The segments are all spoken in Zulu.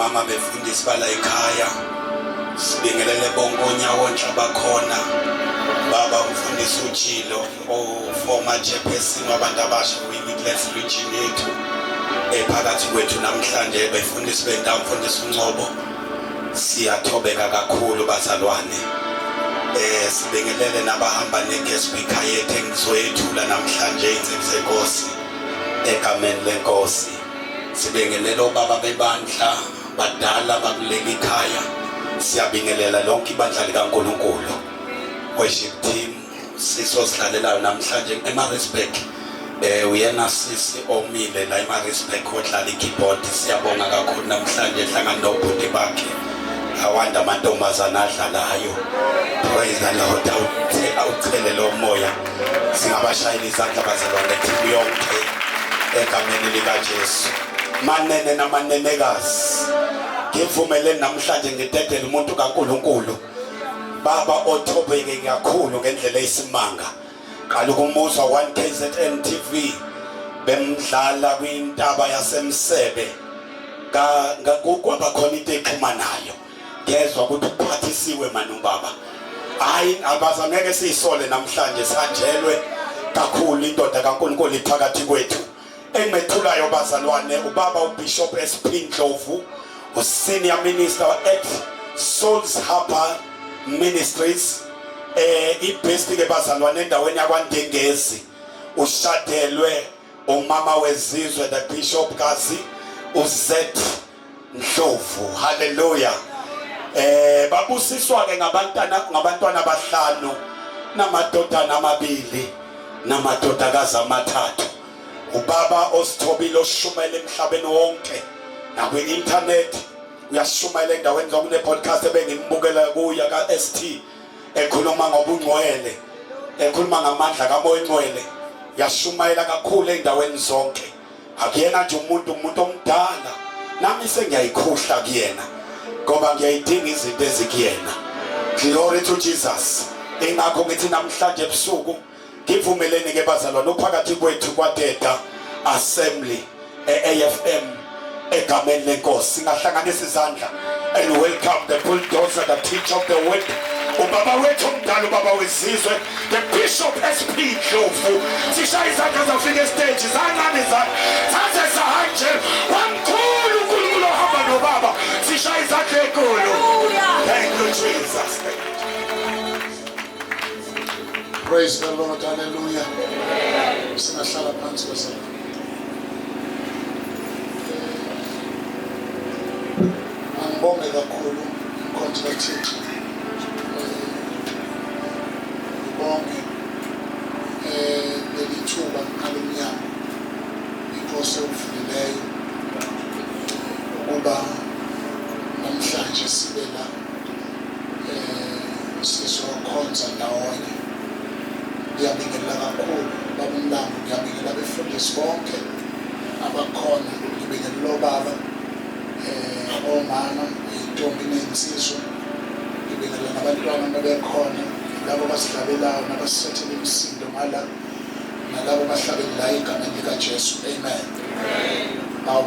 omama befundisi bala ekhaya sibingelele bonke onyawonke abakhona baba umfundisi uJilo former chairperson wabantu abasha kwi-Midlands region yethu phakathi kwethu namhlanje befundisi bendawo umfundisi uNcobo siyathobeka kakhulu bazalwane sibingelele nabahamba ne-guest speaker yethu engizoyethula namhlanje inzimze Nkosi egameni lenkosi sibingelela obaba bebandla badala bakuleli ekhaya siyabingelela lonke ibandla likaNkulunkulu worship team sizosidlalelayo namhlanje eMaritzburg uyena sisi omile la eMaritzburg odlala ikeyboard siyabonga kakhulu namhlanje ehlangana nobhuti bakhe awanda amantombazana adlalayo praise the Lord awuchele lo moya singabashayela izandla bazalwane team yonke egameni likaJesu manene namanenekazi ngivumelene namhlanje ngidedele umuntu kaNkulunkulu baba othobeke kakhulu ngendlela eyisimanga kaloku umuzwa 1KZN TV bemdlala kwintaba yasemsebe kwaba khona into exhumanayo ngezwe ukuthi uphathisiwe manu baba hayi abazangeke siyisole namhlanje sanjelwe kakhulu indoda kaNkulunkulu iphakathi kwethu engimethulayo bazalwane ubaba uBishop SP Ndlovu senior minister at Souls Harper Ministries ibest ke bazalwane endaweni yakwaNdengezi ushadelwe umama wezizwe the Bishop kazi uZ Ndlovu haleluya babusiswa ke ngabantwana abahlanu namadodana amabili namadodakazi amathathu ubaba osithobile oshumela emhlabeni wonke nakwi-internet uyashumayela endaweni zonke podcast ebengimbukela kuya ka-ST ekhuluma ngobungcwele ekhuluma ngamandla kaMoya Ngcwele yashumayela kakhulu endaweni zonke akuyena nje umuntu omdala nami sengiyayikhohla kuyena ngoba ngiyayidinga izinto ezikuyena glory to Jesus ingakho ngithi namhlanje ebusuku ngivumelene ke bazalwane uphakathi kwethu kwaDeda Assembly AFM egameni lenkosi singahlanganisa izandla and welcome the bulldozer the teacher of the word ubaba wethu omdala ubaba wezizwe the Bishop SP Ndlovu sishaya izandla zafika estage zancane thathe sahanje wamkhulu uNkulunkulu ohamba nobaba sishaya izandla enkulu thank you Jesus. Praise the Lord, hallelujah. Singahlala phansi kwesana. Angibonge kakhulu inkonzo kaThixo. Ngibonge lelithuba ngalomnyaka inkosi ovulileyo ukuba namhlanje sibe la sizokhonza ndawonye. Ngiyabingelela kakhulu babumlambo ngiyabingelela abefundisi bonke abakhona ngibingelela obaba omama intombi nensizwa ngibingelela nabantwana ababekhona labo basidlalelayo nabasithethele imisindo ngala nalabo bahlabela la egameni likaJesu amen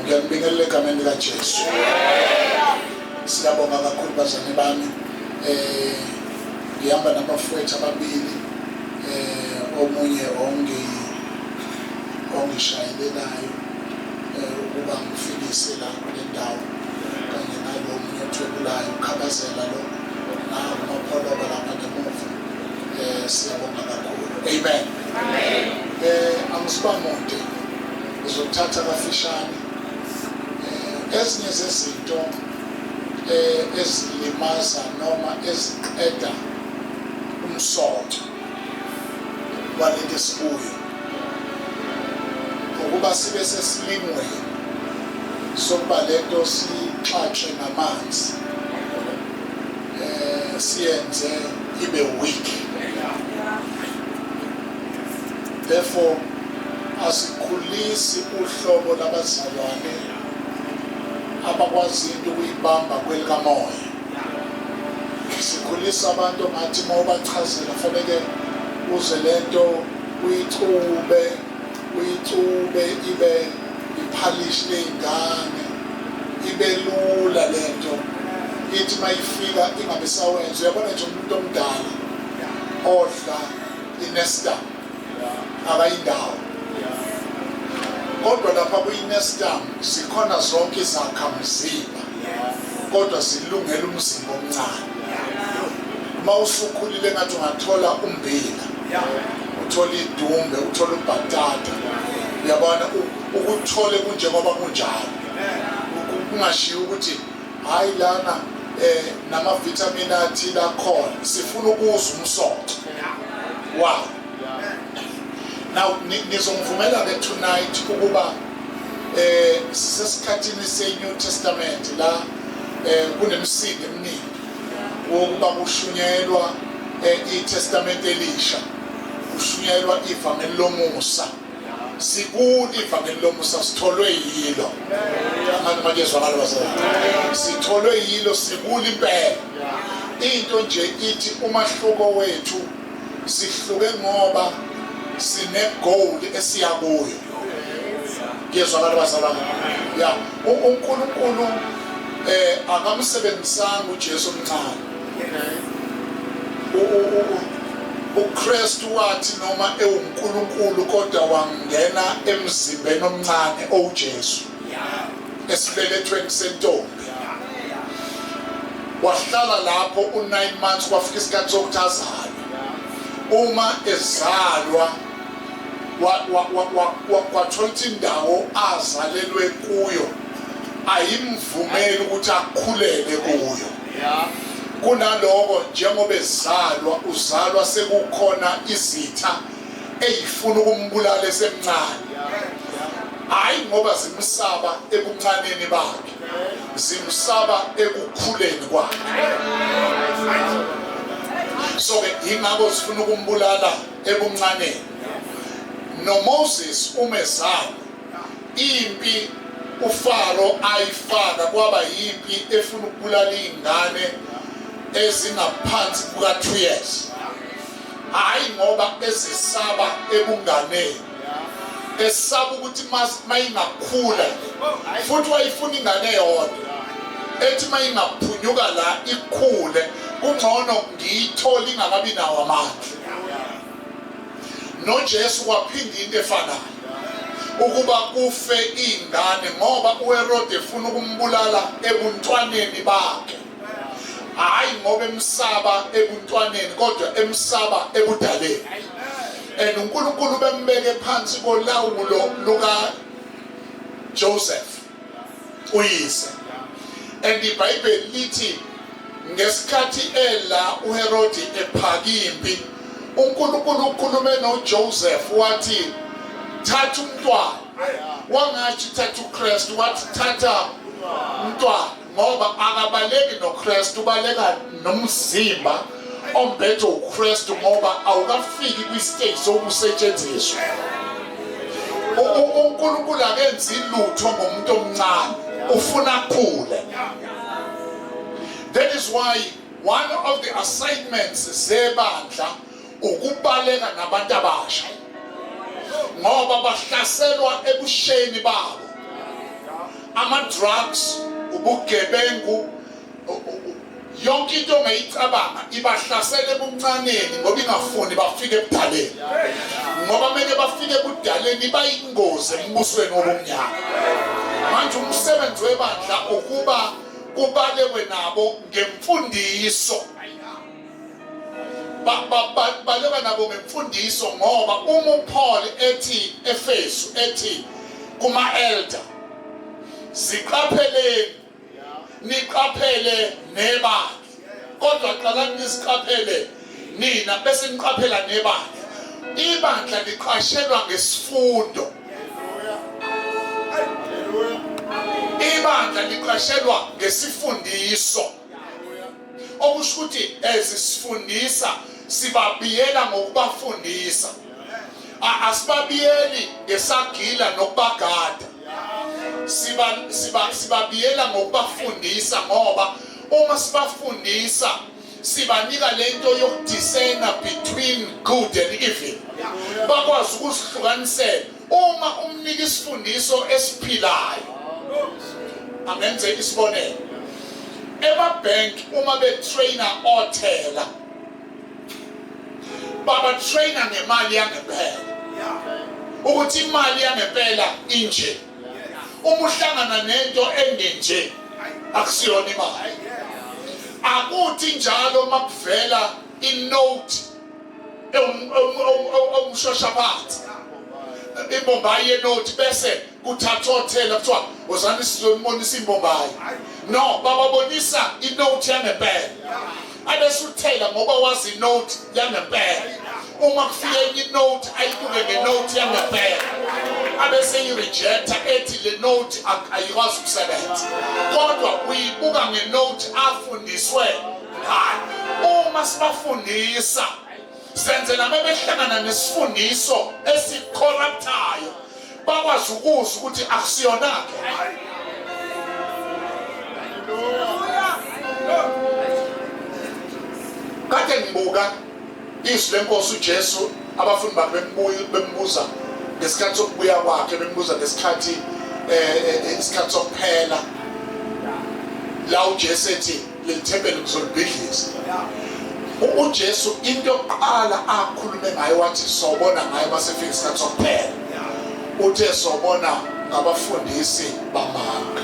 ngiyabingelela egameni likaJesu siyabonga kakhulu bazane bami ngihamba nabafowethu ababili omunye ongishayelelayo ukuba ngifikise la kule ndawo kanye nalo omunye othwebulayo ukhabazela lo amapholoba lapha ngemuva siyabonga kakhulu amen angisiba mude ngizothatha kafishane ezinye zezinto ezilimaza noma eziqeda umsoco waleli sibuyo ukuba sibe sesilingweni sokuba lento sixaxe namanzi siyenze ibe weak therefore asikhulisi uhlobo labazalwane abakwazi ukuyibamba kwelikamoya sikhulisa abantu ngathi mawubachazela fanele uze lento uyicube ibe iphalish lengane ibelula lento ithi mayifika ingabe sawenza. Uyabona nje umuntu omdala odla inestam akayindawo, kodwa lapha kuyinestam zikhona zonke izakhamzimba kodwa zilungele umzimba omncane. Uma usukhulile ngathi ungathola ummbila, uthola idumbe, uthola ubhatata, uyabona ukuthole kunjengoba kunjalo, kungashiya ukuthi hayi lana nama-vitamini athile akhona, sifuna ukuzwa umsoco. Wow. Now nizongivumela-ke tonight ukuba sisesikhathini se-New Testament la kunemisindo eminingi wokuba kushunyelwa iTestament elisha, kushunyelwa ivangeli lomusa. Sikuni ivangeli lomusa, sitholwe yilo. Abantu bakezwakala bazalwane, sitholwe yilo, sikuni impela. Into nje ithi umahluko wethu sihluke ngoba sine goal esiya kuyo. Ngiyezwakala bazalwane. Ya, uNkulunkulu akamsebenzisanga uJesu omncane. uKristu wathi noma ewuNkulunkulu kodwa wangena emzimbeni omncane oUjesu. Esibelethweni sentombi. Wahlala lapho u9 months kwafika isikhathi sokuthi azalwe. Uma ezalwa kwathola indawo azalelwe kuyo, ayimvumeli ukuthi akhulele kuyo. Kunaloko njengoba ezalwa uzalwa sekukhona izitha eyifuna ukumbulala esemncane. Hayi ngoba zimsaba ebuncaneni bakhe, zimsaba ekukhuleni kwakhe. So ke ingakho sifuna ukumbulala ebuncaneni. No Moses umezalwa, impi uFaro ayifaka kwaba yimpi efuna ukubulala izingane ezingaphansi kuka 2 years. Hayi ngoba ezisaba ebunganeni, esaba ukuthi mayingakhula futhi wayifuna ingane yodwa, ethi mayingaphunyuka la ikhule kungcono ngiyithola ingakabi nawo amandla. NoJesu kwaphinda into efanayo, ukuba kufe ingane ngoba uHerode efuna ukumbulala ebuntwaneni bakhe. Hayi ngoba emsaba ebuntwaneni kodwa emsaba ebudaleni. uNkulunkulu bembeke phansi kolawulo luka Joseph uyise. iBhayibheli lithi ngesikhathi ela uHerode ephaka impi, uNkulunkulu ukhulume noJoseph wathi thatha umntwana. Wangathi thatha uKristu, wathi thatha umntwana ngoba akabaleki noKristu, ubaleka nomzimba ombethe uKristu ngoba awukafiki kwistage sokusetshenziswa. uNkulunkulu akenzi lutho ngomuntu omncane, ufuna akhule. That is why one of the assignments zebandla ukubaleka nabantu abasha, ngoba bahlaselwa ebusheni babo. Ama-drugs, ubugebengu, yonke into ongayicabanga ibahlasela ebuncaneni ngoba ingafuni bafike ebudaleni. Ngoba meke bafike ebudaleni bayingozi embusweni wobumnyama. Manje umsebenzi webandla ukuba kubalekwe nabo ngemfundiso. Balekwa nabo ngemfundiso ngoba uma uPaul ethi Efesu ethi kuma-elder, ziqapheleni, niqaphele nebandla. Kodwa qalani niziqaphele nina bese niqaphela nebandla. Ibandla liqashelwa ngesifundo. Ibandla liqashelwa ngesifundiso. Okusho ukuthi ezisifundisa sibabiyela ngokubafundisa. Asibabiyeli ngesagila nokubagada. Sibabiyela ngokubafundisa ngoba uma sibafundisa sibanika lento yokudiscerna between good and evil. Bakwazi ukusihlukanisela. Uma umnika isifundiso esiphilayo, angenze isibonelo emabank uma betrainer othela baba trainer ngemali yangempela ukuthi imali yangempela inje uma uhlangana nento engenje akusiyona imali akuthi njalo makuvela inote umshoshapathi imbombayi yenote bese kuthathwa othela kuthiwa wozani sizonibonisa imbombayi no bababonisa inote yangempela abese uthela ngoba wazi inote yangempela uma kufika enye inote ayibuke ngenote yangempela abese irejecta ethi le note ayikwazi ukusebenza kodwa uyibuka ngenote afundiswe ngayo uma sibafundisa senze nami behlangana nesifundiso esicorruptayo bakwazi ukuzwa ukuthi akusiyonake kade ngibuka izwi lenkosi uJesu abafundi bakhe bembuza ngesikhathi sokubuya kwakhe bembuza ngesikhathi isikhathi sokuphela la uJesu ethi lelithempeli ngizolibhidliza uJesu into yokuqala akhulume ngayo wathi sobona ngayo masefika isikhathi sokuphela uthe sobona ngabafundisi bamanga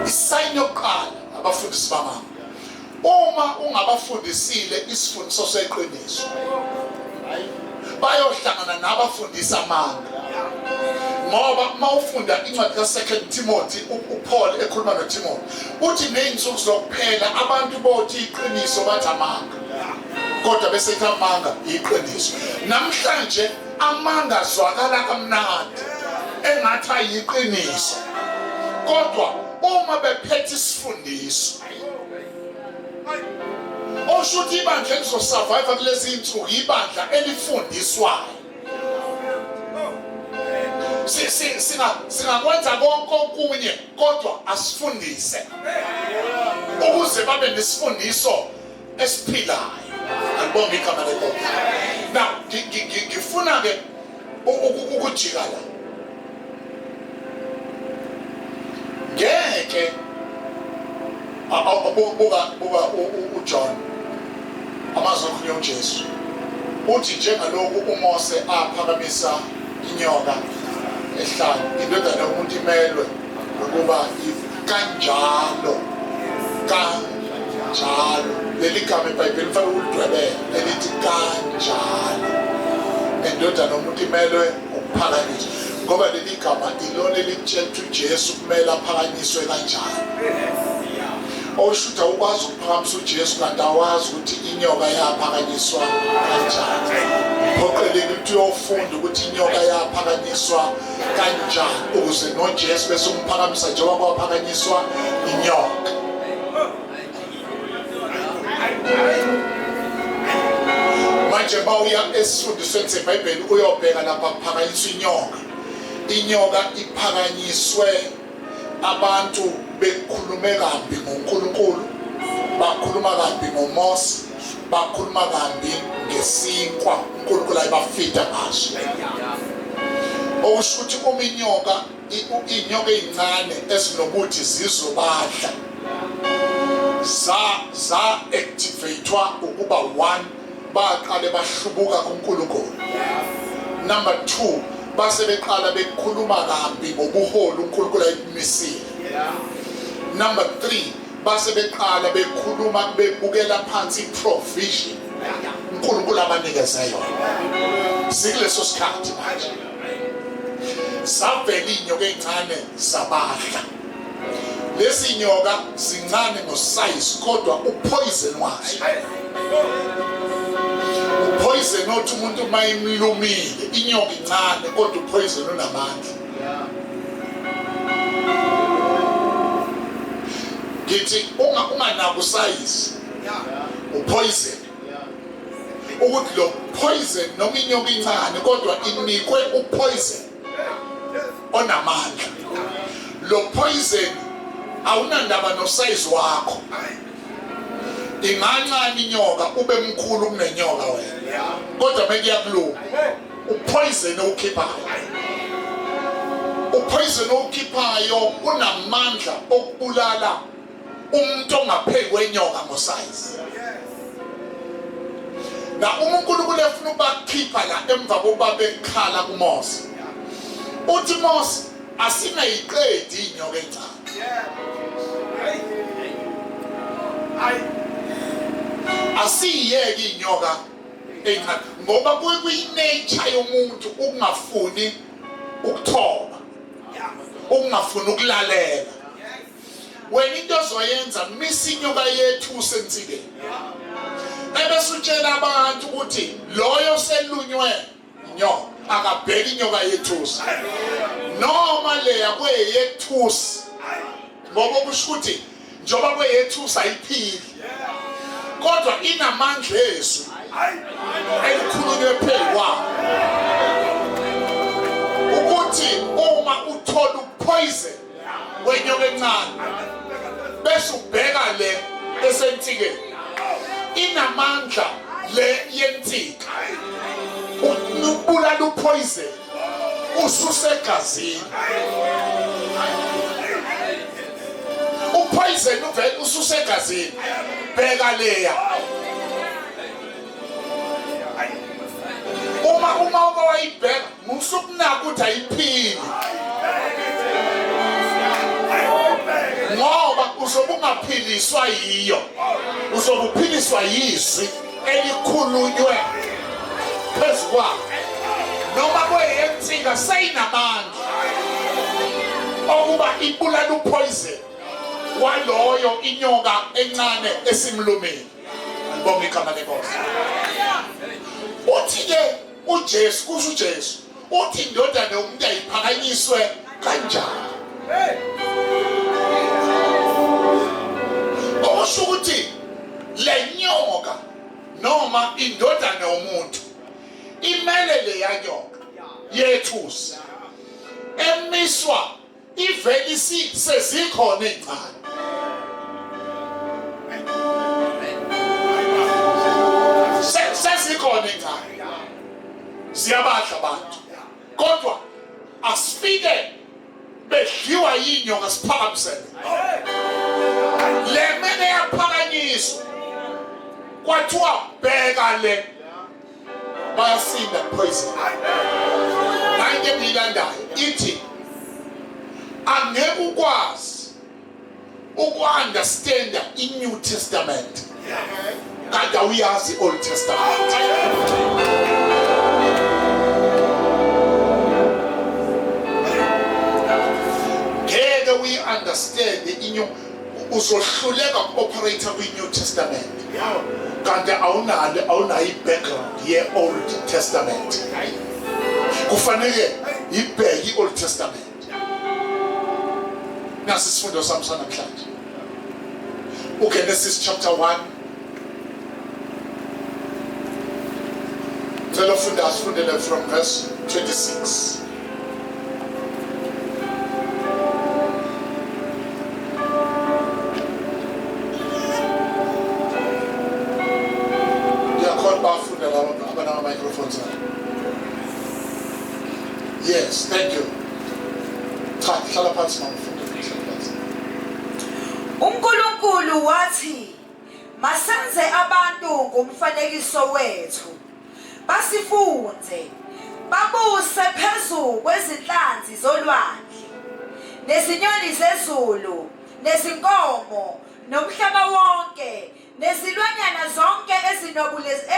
isayini yokuqala abafundisi bamanga uma ungabafundisile isifundiso seqiniso bayohlangana nabafundisa amanga ngoba mawufunda incwadi ka2 Timothy uPaul ekhuluma noTimothy uthi neinsuku zokuphela abantu bothi iqiniso bathi amanga kodwa bese ethi amanga iqiniso namhlanje amanga zwakala kamnandi engathi ayiqiniso kodwa uma bephethe isifundiso oshuthi ibandla elizosurvive kulezi insuku ibandla elifundiswayo singakwenza konke okunye kodwa asifundise ukuze babe nesifundiso esiphilayo angibonga igama lenkosi now ngifuna ke ukujika la ngeke buka uJohn amazwi akhulunywa uJesu uthi njengalokhu uMose aphakamisa inyoka ehlane indodana yomuntu imelwe ukuba kanjalo leli gama eBhayibhelini mfana ulidwebele elithi kanjalo indodana yomuntu imelwe ukuphakanyiswa ngoba leli gama ilona elitshela uJesu kumele aphakanyiswe kanjalo oshuthi awukwazi ukuphakamisa uJesu kanti awazi ukuthi inyoka yaphakanyiswa kanjani phoqeleke ukuthi uyofunda ukuthi inyoka yaphakanyiswa kanjani ukuze noJesu bese umphakamisa njengoba kwaphakanyiswa inyoka manje bawuya esifundisweni seBhayibheli uyobheka lapha kuphakanyiswa inyoka iphakanyiswe abantu bekhulume kambi ngoNkulunkulu bakhuluma kambi ngoMose bakhuluma kambi ngesinkwa uNkulunkulu ayibafida ngaso okusho ukuthi uma inyoka ezincane ezinobuthi zizobadla za activatewa ukuba 1 baqale bahlubuka kuNkulunkulu number 2 base beqala bekhuluma kambi ngobuholi uNkulunkulu ayimisile number 3 base beqala bekhuluma bebukela phansi provision uNkulunkulu abanikeza yona sikuleso sikhathi manje savela inyoka encane zabadla lesi inyoka zincane ngosize kodwa upoison wazo upoison othi umuntu mayimlumile inyoka incane kodwa upoison unamandla ngithi unganako size upoison ukuthi lo poison noma inyoka incane kodwa inikwe upoison onamandla lo poison awunandaba nosize wakho ingancane inyoka ube mkhulu kunenyoka wena kodwa mekuyakulunga upoison ukhiphayo Upoison okhiphayo unamandla okubulala umuntu ongapheki kwenyoka ngosize. Na uNkulunkulu efuna ukubakhipha la emva kokuba bekhala kuMose. Uthi Mose asingayiqedi inyoka encane. Asiyeke inyoka encane ngoba kuyi-nature yomuntu ukungafuni ukuthoba, ukungafuni ukulalela. Wena into ozoyenza misa inyoka yethu usentsikeni. Ebese utshela abantu ukuthi loyo selunywe inyoka akabheki inyoka yethusi noma leya kweyethusi ngoba kusho ukuthi njoba kweyethusi ayiphili kodwa inamandla esu elikhulunywe phezulu ukuthi uma uthola upoison wenyoka encane bese ubheka le esentsikeni inamandla le yensika ubulala upoison ususegazini. Upoison uvela ususegazini bheka leya uma wayibheka musukunaka ukuthi ayiphili ngoba uzobe ungaphiliswa yiyo, uzobe uphiliswa yizwi elikhulunywe phezu kwakho noma kweyensika seyinamandla okuba ibulala upoison waloyo inyoka encane esimlumeni. Ngibonga igama lenkosi. Uthi-ke uJesu, kusho uJesu uthi indodana yomuntu ayiphakanyiswe kanjani. Okusho ukuthi le nyoka noma indodana yomuntu imele le yanyoka yethusi emiswa iveli sezikhona ezincane. Sezikhona ezincane siyabadla abantu kodwa asifike bedliwa yinyoka siphakamisele le mene yaphakanyiswa kwathiwa bheka le bayasinda poison. Nange engiyilandayo ithi angeke ukwazi uku-understanda i-New Testament kanti awuyazi i-Old Testament. Ngeke uyi-understande uzohluleka ku-operator kwi-New Testament kanti awunayo i-background ye-Old Testament. Kufanele ibheke i-Old Testament. Nasi isifundo sami sanamhlanje uGenesis chapter 1. Ngicela ufunda asifundele from verse 26. Yes, thank you. uNkulunkulu wathi masenze abantu ngomfanekiso wethu basifunze babuse phezulu kwezinhlanzi zolwandle nezinyoni zezulu nezinkomo nomhlaba wonke nezilwanyana zonke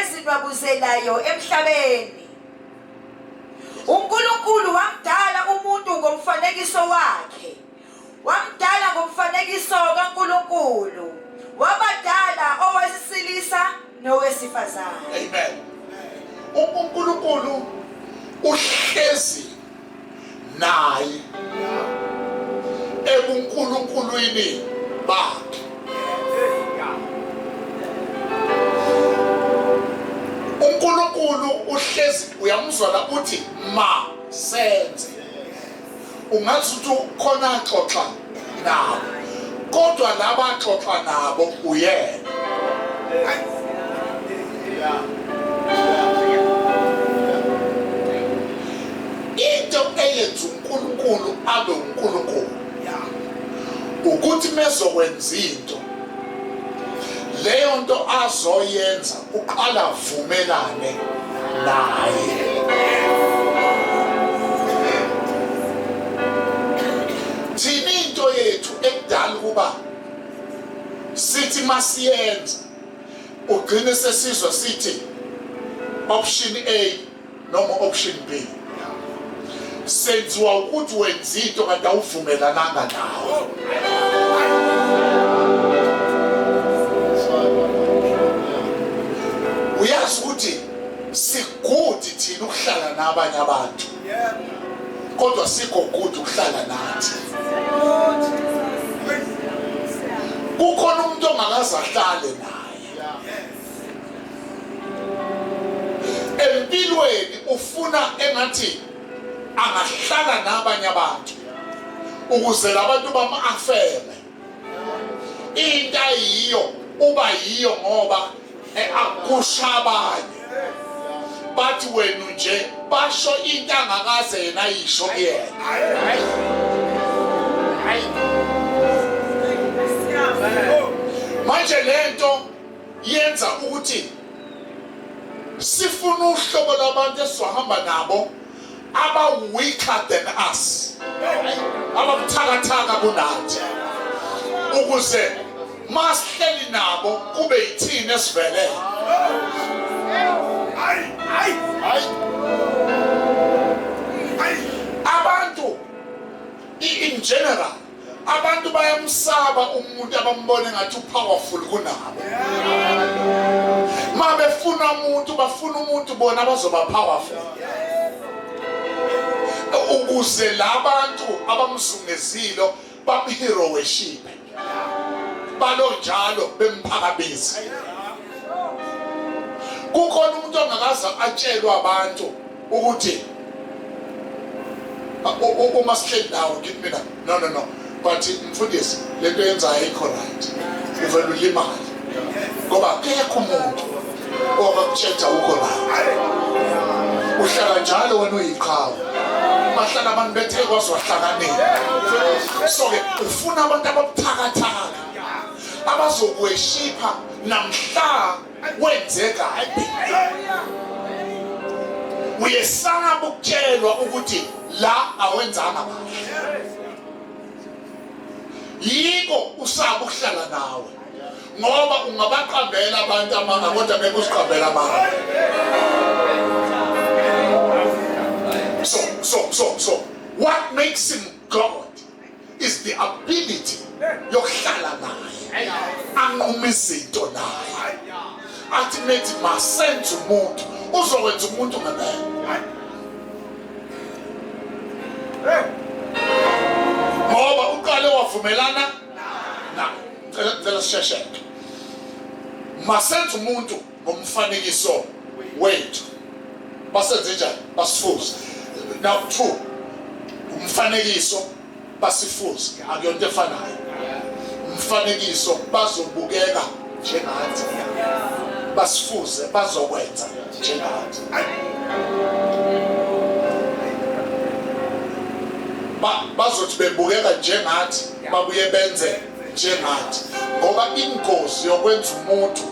ezinwabuzelayo emhlabeni. uNkulunkulu wamdala umuntu ngomfanekiso wakhe, wamdala ngomfanekiso kaNkulunkulu, wabadala owesilisa nowesifazane. Amen. uNkulunkulu uhlezi naye ebuNkulunkulwini bakhe. uNkulunkulu uhlezi, uyamuzwa la uthi ma senze. Ungathi ukuthi khona axoxa nabo kodwa laba axoxa nabo uyena. Into eyenza uNkulunkulu uNkulunkulu abe uNkulunkulu ukuthi mezokwenza into leyo nto azoyenza uqala vumelane naye. Thina into yethu ekudala ukuba sithi masiyenza ugcine sesizwa sithi option A noma option B. Senziwa ukuthi wenza into kanti awuvumelananga nawo. Uyazi ukuthi sigudi thina ukuhlala nabanye abantu. Kodwa sikho good ukuhlala nathi. Kukhona umuntu ongakaze ahlale naye. Empilweni ufuna engathi angahlala nabanye abantu ukuze labantu bama-afeme. Into ayiyo uba yiyo ngoba akushabanye. Bathi wena nje basho into angakaze yena ayisho kuyena. Manje lento yenza ukuthi sifuna uhlobo lwabantu esizohamba nabo aba weaker than us, ababuthakathaka kunathi, ukuze masihleli nabo kube yithina esivelele. Abantu in general, abantu bayamsaba umuntu abambone ngathi upowerful kunabo. Ma befuna umuntu bafuna umuntu bona bazoba powerful. Ukuze labantu abamzungezilo bamhero worship. Balo njalo bemphakamisa. Kukhona umuntu ongakaza atshelwe abantu ukuthi uma sihleli nawo ngithi mina no but mfundisi lento yenza ayikho right. Uvela ulimali ngoba akekho umuntu ongakutshela ukho la. Uhlala njalo wena uyiqhawe. Bahlala abantu bethe kwaziwahlakanela. So ke ufuna abantu ababuthakathaka abazokweshipha namhla wenze kabi. Uyesaba ukutshelwa ukuthi la awenzanga kahle. Yiko usaba ukuhlala nawe ngoba ungabaqambela abantu amanga kodwa beke usiqambela amanga. So what makes him God is the ability yokuhlala naye, anquma izinto naye, athi nethi masenze umuntu uzokwenza umuntu ngemene. Ngoba uqale wavumelana na ngicela sishesheke. Masenze umuntu ngomfanekiso wethu. Basenze njani? Basifuze. Now true, umfanekiso basifuze akuyonto efanayo. Umfanekiso bazobukeka njengathi, basifuze bazokwenza njengathi. Bazothi bebukeka njengathi babuye benze njengathi, ngoba ingozi yokwenza umuntu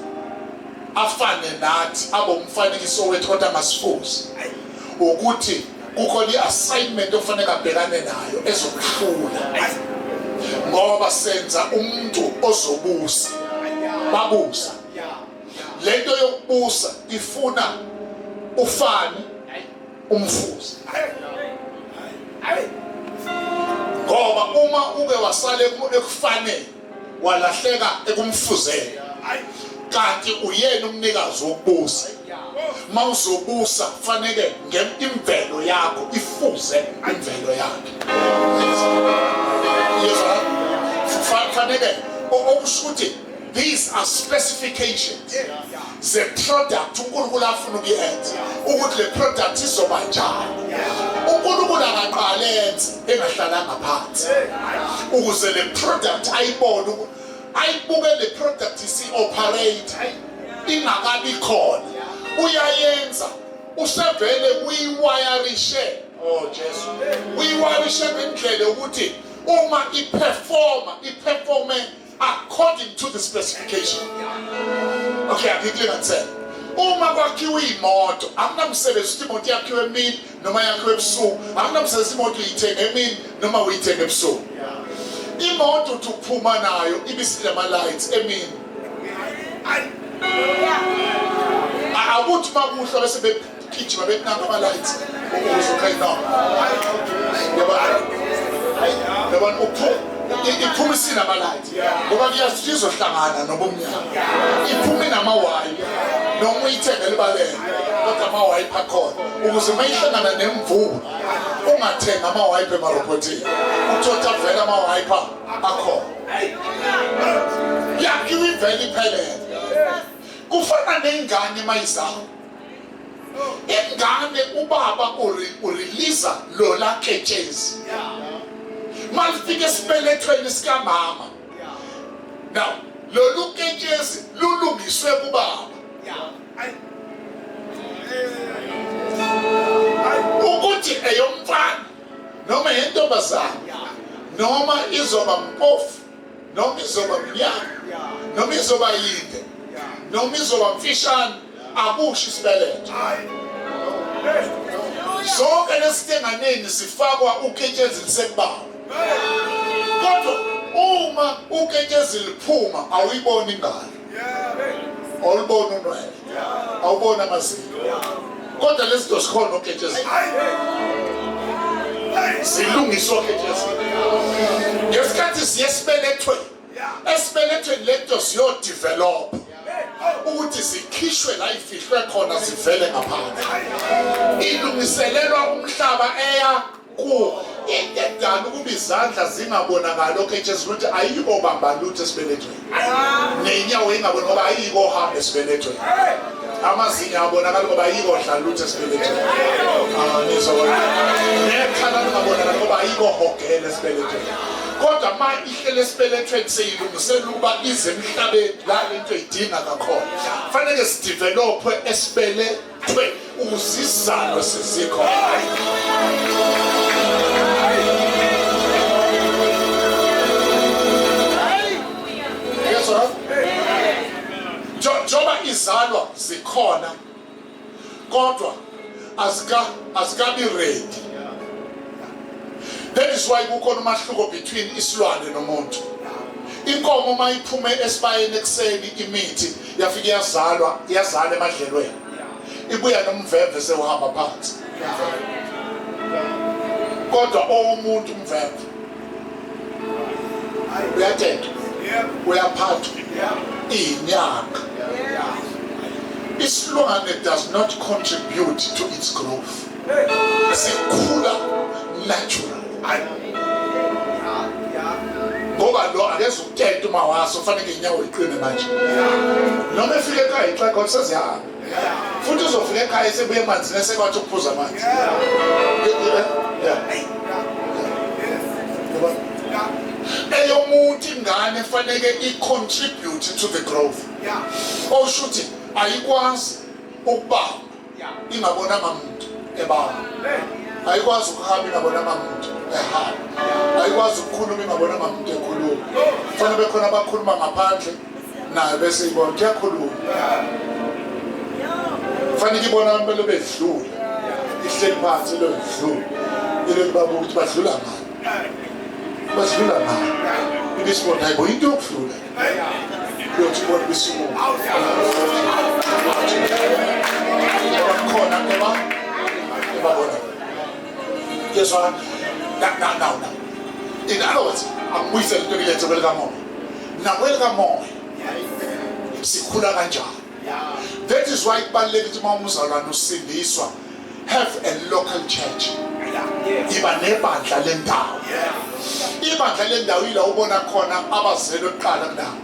afane nathi abomfanekiso wethu kodwa masifuze ukuthi kukhona i-assignment ofanele abhekane nayo ezokuhlula, ngoba senza umuntu ozobusa. Babusa lento yokubusa ifuna ufane umfuzi, ngoba uma uke wasale ekufanele walahleka ekumfuzeni kanti uyena umnikazi wokubusa. Mawuzobusa kufanele ngemvelo yakho ifuze imvelo yakhe. Kufanele okushuthi these are specifications. The product uNkulunkulu afuna ukuyenza ukuthi le product izoba njani. uNkulunkulu akaqalenze engahlalanga phansi ukuze le product ayibone, ayibuke le product isi-operate ingakabi khona. Uyayenza usevele kuyiwayarishe Oh Jesu. Uyiwalishe ngendlela ukuthi uma iperforme according to the specification. Okay, ngicela ngathi uma kwakhiwe imoto, akunamsebenzi ukuthi imoto yakhiwe emini noma yakhiwe ebusuku, akunamsebenzi imoto uyithenga emini noma uyithenga ebusuku. Imoto ukuphuma nayo ibisilama lights emini. Awuthi makuhla bese begijima benanga ama lights ukuzokhayina. Yabona iphuma isinama lights ngoba kuyasizo hlangana nobumnyama. Iphuma inamawayi noma uyithenge libalele kodwa amawayi akhona ukuze mayihlangana nemvula ungathenga amawayi emarobotini uthola vele amawayi akhona. Yakhiwe ivele iphelele. Kufana nengane mayizalwa. Ingane ubaba urelease lo laketshezi. Malifike esibelethweni sika mama. Now, lo luketshezi lulungiswe kubaba. Ukuthi eyomfana noma yentombazana noma izoba mpofu noma izoba mnyama noma izoba yinde noma izoba mfishane akusho isibeletho. Zonke lesitenganeni sifakwa uketshezi lisekubaba. Kodwa uma uketshezi liphuma awuyiboni ingane. Awuboni unwele. Awuboni amazinyo. Kodwa lezinto sikhona uketshezi. Silungiswa uketshezi. Ngesikhathi siyesibelethweni. Esibelethweni lento siyo develop. Ukuthi sikhishwe la ifihlwe khona sivele ngaphandle. Ilungiselelwa umhlaba eya ku indedana ukuba izandla zingabonakala oketshezi ukuthi ayiko bamba lutho esibelethweni. Nenyawo ingabona ngoba ayiko hamba esibelethweni. Amazinyo abonakala ngoba ayiko dla lutho esibelethweni. Nizobona. Nekhala lingabonakala ngoba ayiko hogele esibelethweni. Kodwa ma ihlele esibelethweni seyilungiselela ukuba ize emhlabeni la lento idinga kakhona. Fanele sidevelopwe esibelethweni uzizalo sizikho. Yes or Joba izalwa zikhona kodwa azikabi ready. That is why kukhona umahluko between isilwane nomuntu. Inkomo mayiphume esibayeni ekseni imithi yafika yazalwa emadlelweni. Ibuya nomvemve sewuhamba phansi. Kodwa umuntu umvemve uyathetha. Uyaphathwa. Inyanga. Isilwane does not contribute to its growth. Sikhula natural. Ngoba lo akeze ukuthetha uma waso ufanele inyawo iqine manje. Noma efike ekhaya ixa kodwa sezihamba. Futhi uzofika ekhaya sebuye emanzini esekwathi ukuphuza amanzi. Eyomuntu ingane fanele i-contribute to the growth. Oshuthi ayikwazi ukubamba ingabonanga umuntu ebamba. Ayikwazi ukuhamba ingabonanga umuntu ehamba. Ayikwazi ukukhuluma ingabonanga umuntu ekhuluma. Fanele bekhona abakhuluma ngaphandle naye bese ibona kuyakhuluma. Fanele ibona abantu bedlula. Ihleli phansi lo idlula. Ile baba ukuthi badlula ngani? Badlula ngani? Ibisibona hayibo into yokudlula. Yothi bona bisimu. Khona ebabona. Yes, now. In other words, I'm with the little bit of welcome. Now, welcome. Sikhula kanjani. That is why kubalulekile uma umzalwane usindiswa have a local church. Iba nebandla lendawo. Ibandla lendawo ila ubona khona abazelo eqala kunawo.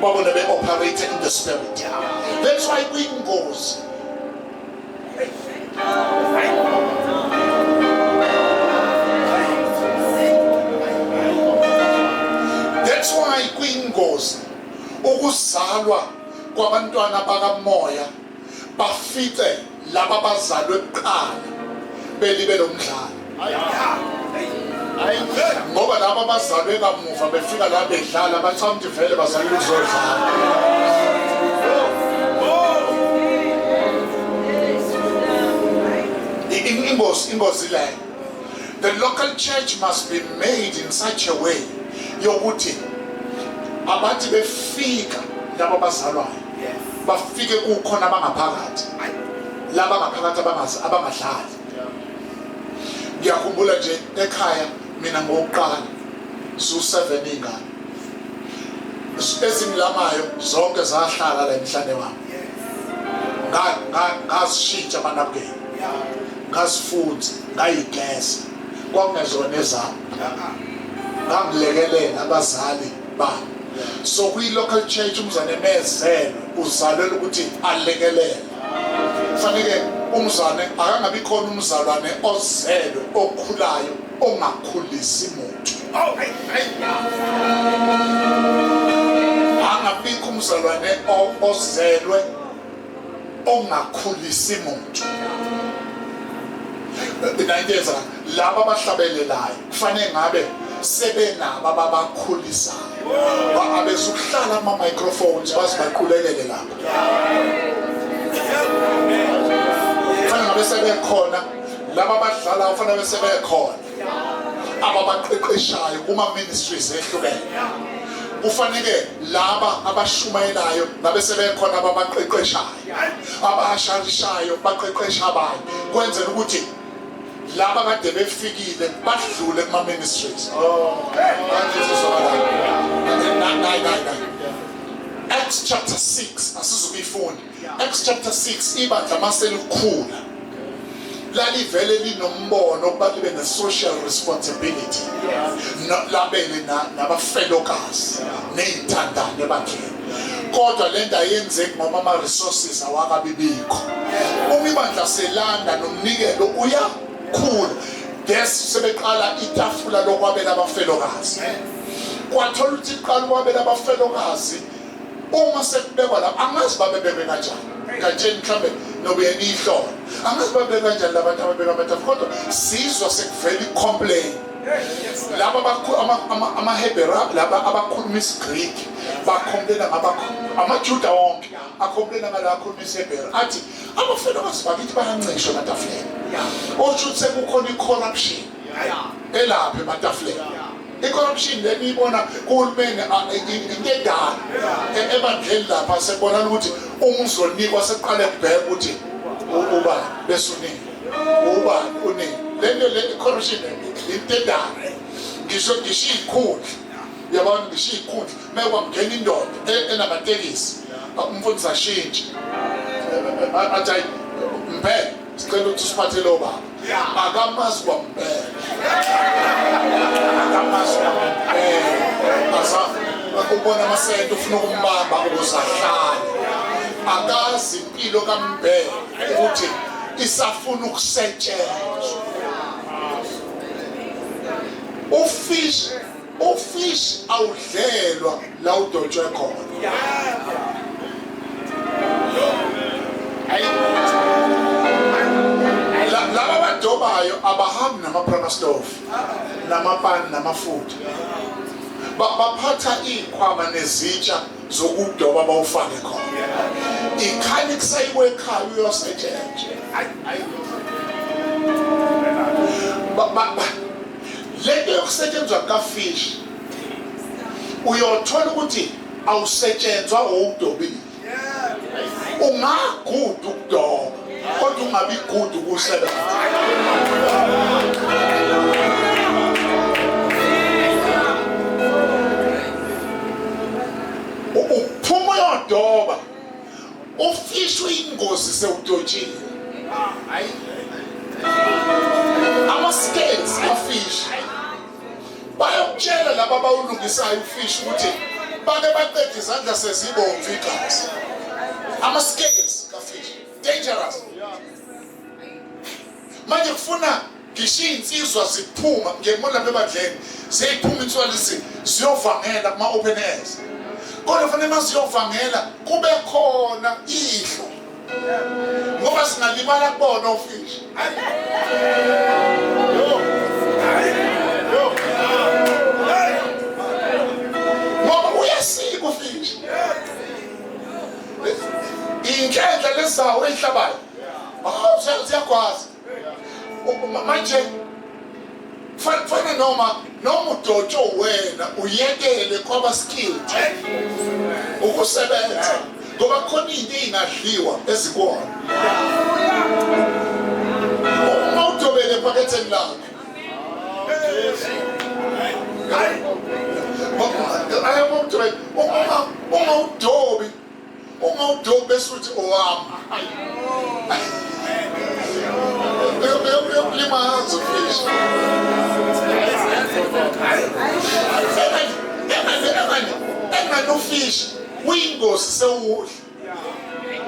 Babona be operate in the spirit. That's why kwingozi. That's why kwingozi ukuzalwa kwabantwana bakamoya bafike laba bazalwe eqala belibe lo mdlalo. Ngoba laba abazalwe kamuva befika la bedlala bachaza ukuthi vele bazalwe ukuzodlala. Ingozi la. The local church must be made in such a way yokuthi abathi befika laba abazalwayo bafike kukhona abangaphakathi. Laba abangaphakathi abangadlali. Ngiyakhumbula nje ekhaya mina ngokuqala su7 ingane ezimlamayo zonke zahlala la emhlane wami ngasishintsha amanabukeni ngasifunza ngayigesa kwakungezona ezami ngangilekelela abazali bami. So kwi local church umzane emezelwe uzalelwe ukuthi alekelele. Fanele umzane akangabi khona umzalwane ozelwe okhulayo ongakhulisi umuntu. Angabikho umzalwane ozelwe ongakhulisi umuntu. Binayeza laba abahlabelelayo kufanele ngabe sebenabo ababakhulisayo. Abezuhlala ama microphones bazibaqulekele lapha. Kufanele ngabe sebekhona laba abadlala kufanele sebekhona ababaqeqeshayo kuma ministries ehlukene. Kufanele laba abashumayelayo ngabe sebekhona ababaqeqeshayo abasharishayo baqeqesha abantu kwenzela ukuthi laba kade befikile badlule kuma ministries. Acts chapter 6 asizukuyifunda. Acts chapter 6 ibandla maselukhula lalivele linombono ukuba libe ne social responsibility. Labele nabafelokazi nezithandane ebandleni. Kodwa lento ayenzeki ngoba ama resources awakabibikho. Uma ibandla selanda nomnikelo uyakhula. Des sebeqala itafula lokwabela abafelokazi. Kwathola ukuthi iqala ukwabela abafelokazi uma sekubekwa la angazi babebeke kanjani. Kanje mhlambe nobuyena ihlola. Angazi babebeke kanjani labantu ababeka amatafula kodwa sizwa sekuvela icomplain. Laba ama Hebrew laba abakhuluma isiGreek bakhomplena amaJuda wonke akhomplena ngala akhuluma isiHebrew athi abafelokazi bakithi bayancishwa ematafuleni. Okusho ukuthi sekukhona icorruption elapha ematafuleni. Icorruption lenibona kuhulumeni ingedala ebandleni lapha sebona ukuthi umzonikwa seqale kubheka ukuthi uba besunini uba unini lento le corruption intendana ngisho ikhundla yabona ngisho ikhundla mekwangena indoda enamatekisi umfundisi ashintshe athi mpela sicela ukuthi siphathe lo baba akamazi kwampela akamazi asa ukubona amasento ufuna ukumbamba ukuzahlala akazi impilo kaMbhele ukuthi isafuna ukusetshenzwa. Ufish awudlelwa la udotshwe khona. Laba abadobayo abahambi nama-prima stove namapani namafutha. Baphatha ikhwama nezitsha zokudoba bawufake khona. Ikhani kusayiwe ekhaya uyosetshenzwa. Lento yokusetshenzwa kafish uyothola ukuthi awusetshenzwa ukudobile. Ungagudu ukudoba kodwa ungabi gudu ukusebenza. Uphuma uyodoba ufish uyingozi sewudotshile. Ama-scales kafish bayokutshela laba abawulungisayo ufish ukuthi bake baqede izandla sezibomvu igazi. Ama-scales kafish dangerous. Manje kufuna ngisho insizwa ziphuma ngemona bebadleni ziphuma insizwa lezi ziyovangela kuma-open airs. Kodwa fanele masiyovangela kube khona ihlo ngoba singalimala kubona ufishi. Ngoba uyasika ufishi. Inhlanhla lesawo ehlabayo. Siyakwazi. Manje fana noma udotsho wena uyekele kwaba skilled ukusebenza ngoba khona into engadliwa ezikona. Uma udobele ephaketheni lakho uma udobi bese uthi owami uyokulimaza ufishi. Engani ufishi uyingozi sewudla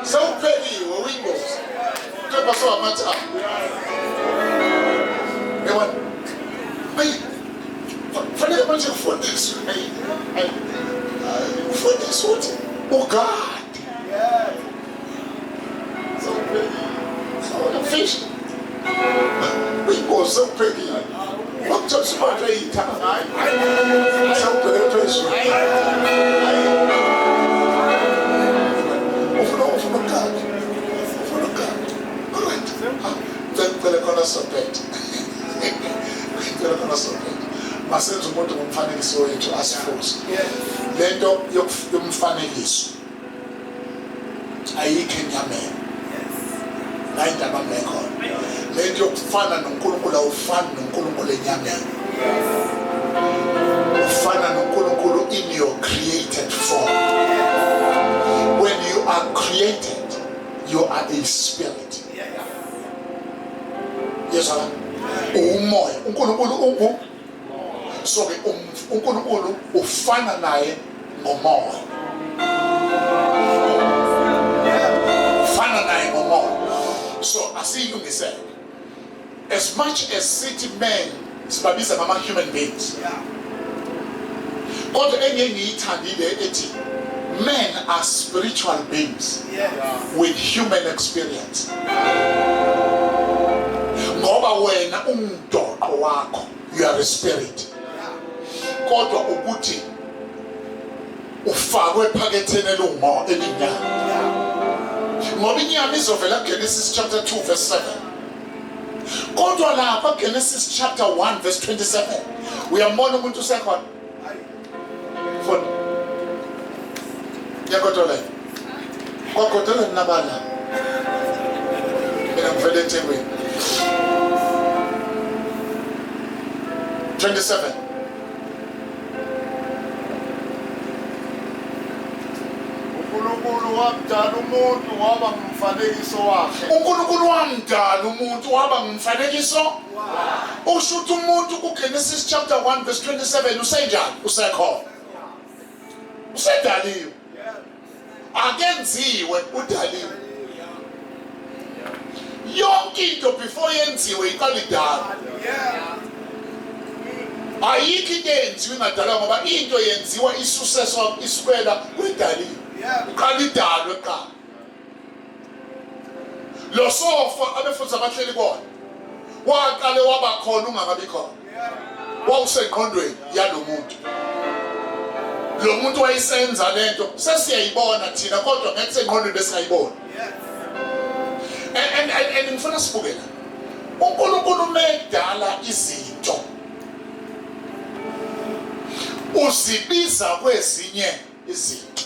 sewupheliwe uyingozi kepha sowamatha yabona fanele manje kufundiswe ufundiswe ukuthi ugade ufishi uyingozi sewupheliwe wakuthola isibanjwa yithanga sewubheke phezulu ufuna ukugada. Alright, ngicela khona sobhet masenze umuntu ngomfanekiso wethu asifuze. Lento yomfanekiso ayikho enyameni la indaba mlekhona. Lento yokufana noNkulunkulu awufani noNkulunkulu enyameni. Ufana noNkulunkulu in your created form. When you are created, you are a spirit. Yes, umoya. uNkulunkulu so ke uNkulunkulu ufana naye ngomoya. Ufana naye ngomoya. So asiyilungisele. As much as city men sibabiza mama human beings. Kodwa enye ngiyithandile ethi men are spiritual beings with human experience. Ngoba wena umdoqo wakho, you are a spirit. Kodwa ukuthi ufakwe ephaketheni elinyama. Ngoba inyama izovela Genesis chapter 2 verse 7. Kodwa lapha Genesis chapter 1 verse 27 uyambona umuntu usekhona. Phone. Yakotola. Kwakotola nabala. Mina ngivele eThekwini. 27. uNkulunkulu wamdala umuntu waba ngumfanekiso wakhe. uNkulunkulu wamdala umuntu waba ngumfanekiso. Usho ukuthi umuntu kuGenesis chapter 1 verse 27 usenjani? Usekhona. Usedaliwe. Akenziwe udaliwe. Yonke into before yenziwe iqala idala. Ayikho into eyenziwe ingadalwa ngoba into yenziwa isukela kwidaliwe. Uqala idalwe eqala. Lo sofa abefuthi abahleli kona waqale waba khona ungakabi khona. Wawuseqondweni yalomuntu. Lo muntu wayisenza lento sesiyayibona thina kodwa ngeke seqondweni besingayibona. And ngifuna sibuke la. uNkulunkulu medala izinto uzibiza kwezinye izinto.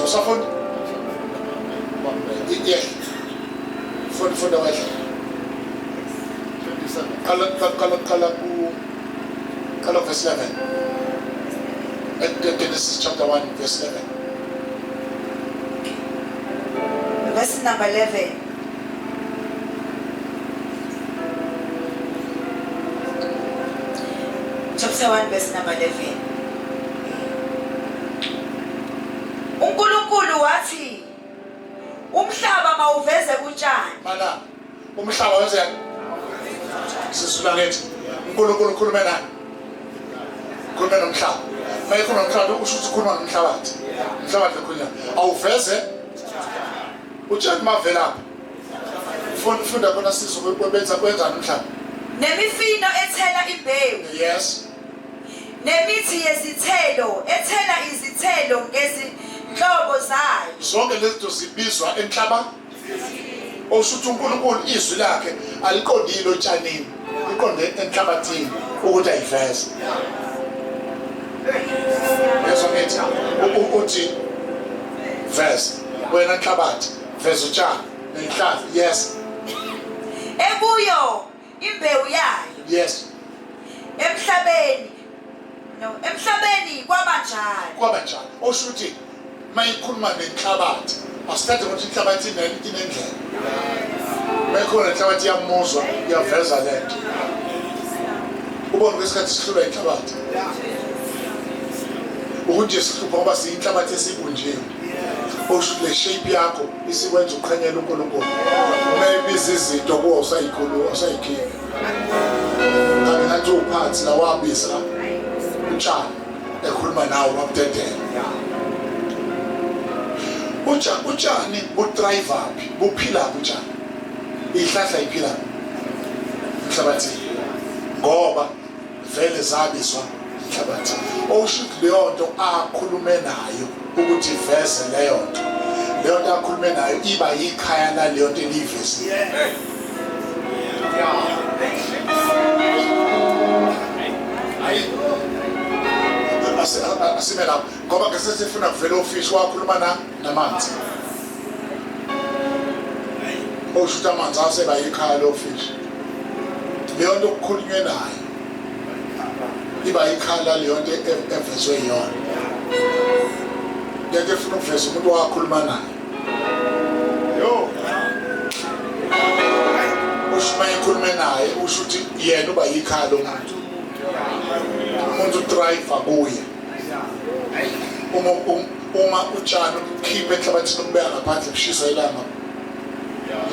Usafunda? Yeah. Funda wethu. 27. Kala verse 11. Genesis chapter 1 verse 11. Verse number 11. Chapter 1 verse number 11. uNkulunkulu wathi umhlaba mawuveze utshani. Mana umhlaba wenze sisula ngithi uNkulunkulu ukhuluma nani? khona nomhlaba mayikhona nomhlaba usho ukuthi khona nomhlabathi umhlabathi khona awuveze utshani mavela funda khona sizokwenza nomhlaba nemifino ethela imbewu yes nemithi yezithelo ethela izithelo ngezinhlobo zayo zonke lezi zinto zibizwa enhlaba oshuthi uNkulunkulu izwi lakhe aliqondile otshanini liqonde enhlabathini ukuthi ayiveze yesomithi uthi veze wena enhlabathi veze utshani nenhlabathi yes ekuyo imbewu yayo yes emhlabeni kwaba njalo oshuthi mayikhuluma nenhlabathi asithathe ukuthi inhlabathi inendlela mayikhona inhlabathi iyamuzwa iyaveza lento ubone kwesikhathi sihlulwa inhlabathi ukuthi sihlupha ngoba siyinhlabathi esibunjiwe oshuthi le shape yakho isikwenza uqhanyela uNkulunkulu maybe izinto kuwo usayikhuluma usayikhipha ngabe ngathi uphansi la wabiza utshani ekhuluma nawe wabudedela utshani buthrive uphi buphila utshani ihlahla iphila emhlabathini ngoba vele zabizwa emhlabathini oshuthi leyo nto akhulume nayo ukuthi veze leyo nto akhulume nayo iba yikhaya laleyo nto elivezi asimela ngoba ngesifuna kuvela ofishi wakhuluma namanzi oshuthi amanzi aseba yikhaya lofishi leyo nto okukhulunywe nayo iba yikhaya leyo nto evezwe yona lento efuna ukuveza umuntu wakhuluma nayo ushuthi mayikhulume naye ushuthi yena uba yikhaya lomuntu umuntu drive kuye uma utshani ukhipha enhlabathini ukubeka ngaphandle kushiswa ilanga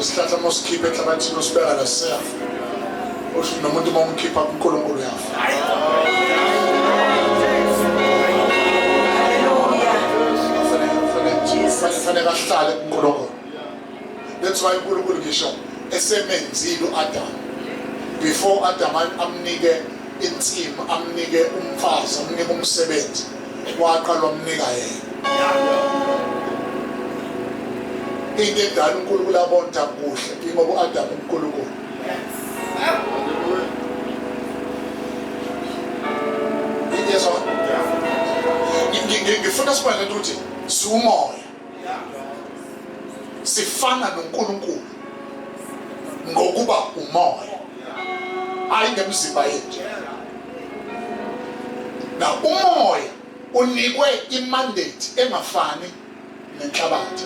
isihlahla mosikhipha enhlabathini usibeka la siyafa usho nomuntu uma umkhipha kuNkulunkulu yafa fanele ahlale kuNkulunkulu that's why uNkulunkulu ngisho esemenzile uAdam before Adam amnike insimu amnike umfazi amnike umsebenzi waqala wamnika yena into edala uNkulunkulu abonta kuhle ingoba uAdam uNkulunkulu yeso ngifuna sibone ukuthi siumoya sifana noNkulunkulu ngokuba umoya hayi ngemzimba yethu na umoya unikwe imandate engafani nenhlabathi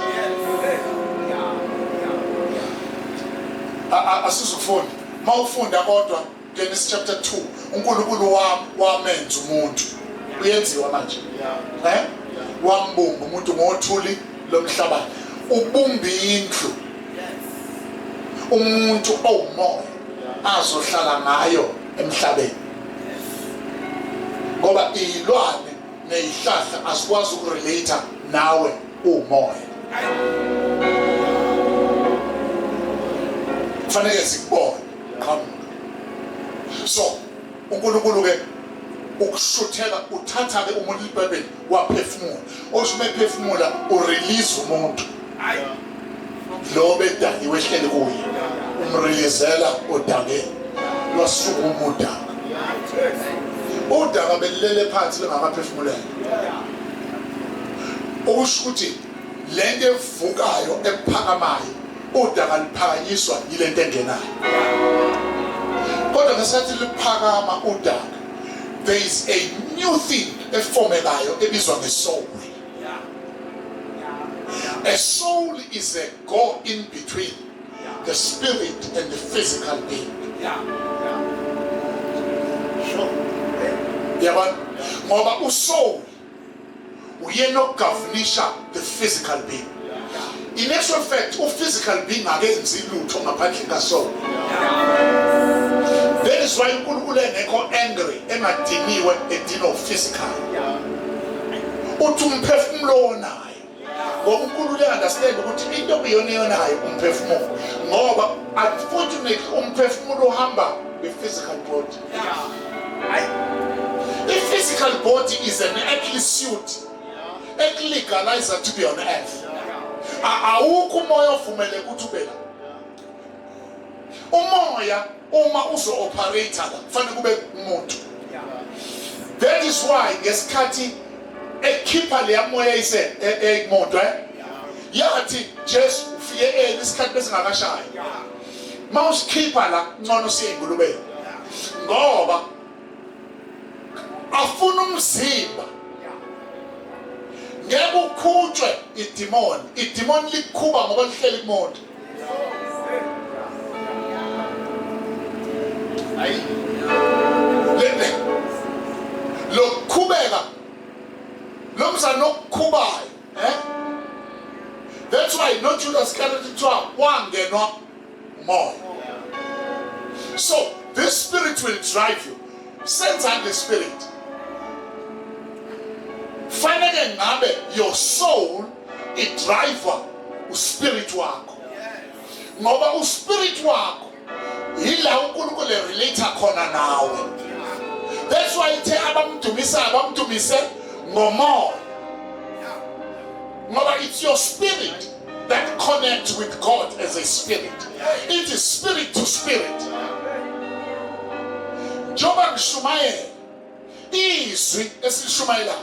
asizufunda mawufunda kodwa Genesis chapter 2 uNkulunkulu wamenza umuntu uyenziwa manje wambumba umuntu ngothuli lomhlabathi ubumba indlu umuntu owumoya azohlala ngayo emhlabeni ngoba ilwane nezihlahla asikwazi ukurelate nawe umoya fanele sikubone so uNkulunkulu ke ukushuthela uthatha ke umuntu libhebeni waphefumula oshimephefumula urelease umuntu lo bedani wehlele kuye umrelizela odakeni lwasuka umuntu udaka belele phansi lengakaphefumulele okushuthi lento evukayo ephakamayo udaka liphakanyiswa yilento engenayo kodwa ngesathi liphakama udaka there is a new thing efomekayo ebizwa ngesoul. A soul is a go in between the spirit and the physical being. Yabona ngoba usoul uyena ogovernisha the physical being. In actual fact, physical being akenzi lutho ngaphandle kasoul. Then That is why uNkulunkulu engekho angry, engadiniwe, edino physical. Uthi umphefumulo wonayo. Ngoba uNkulunkulu understand ukuthi into okuyona yonayo umphefumulo. Ngoba unfortunately umphefumulo uhamba physical body. The physical body is an earthly suit, legalized to be on earth. Awukho umoya ovumele ukuthi ube la. Umoya uma uzo operator la kufanele kube umuntu. That is why ngesikhathi ekhipha le moya ise emoto yathi Jesu ufike isikhathi besingakashayi. Mawusikhipha la ngcono siyengulubeni. Ngoba afuna umzimba ngeke ukhutshwe idemon likhuba ngoba lihleli kumuntu. Hayi lele lokhubeka lomzana okukhubayo that's why no Judas Iscariot kuthiwa wangenwa umoya. So this spirit will drive you. Sense and the spirit. Finally, ngabe your soul is driver uspirit wakho. Ngoba uspirit wakho ila uNkulunkulu relate khona nawe. That's why ithe abamdumise ngomoya. Ngoba it's your spirit that connects with God as a spirit. It is spirit to spirit. Njoba ngishumayela izwi esilishumayela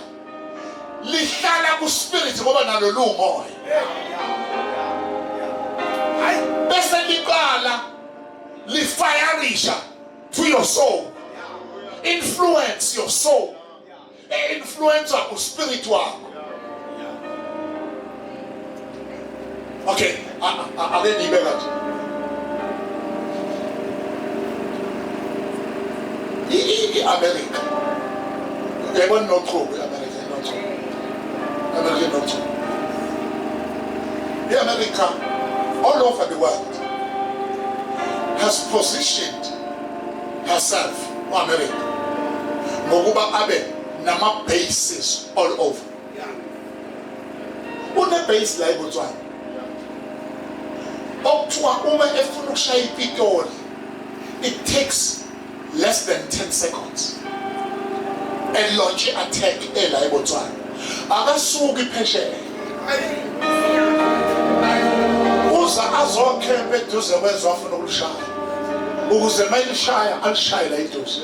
lihlala ku spirit ngoba nalo lumoya. Bese liqala lifireisha to your soul, influence your soul, influence ku spirit wakho. Okay, ake nibeka nje. America. They want no trouble. America, no trouble. America, no trouble. The America, all over the world, has positioned herself, America, ngokuba abe nama bases all over. Une base la eBotswana. Okuthiwa uma efuna ukushaya iPitori, it takes less than 10 seconds. A launch attack la eBotswana. Akasuki phesheya. Uza azokhempe eduze kwezwe afuna ukushaya. Ukuze mayishaya alishaya la eduze.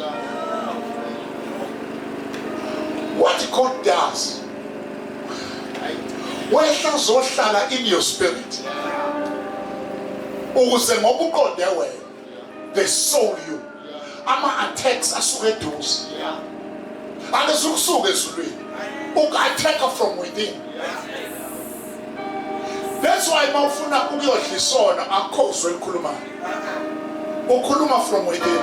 What God does, wehla zohlala in your spirit. Ukuze ngoba uqonde wena, they soul you. Ama attacks asuke eduze. Akazukusuka ezulwini. Uku-attacker from within. That's why mawufuna ukuyodlisona akhozwe elikhulumayo. Ukhuluma from within.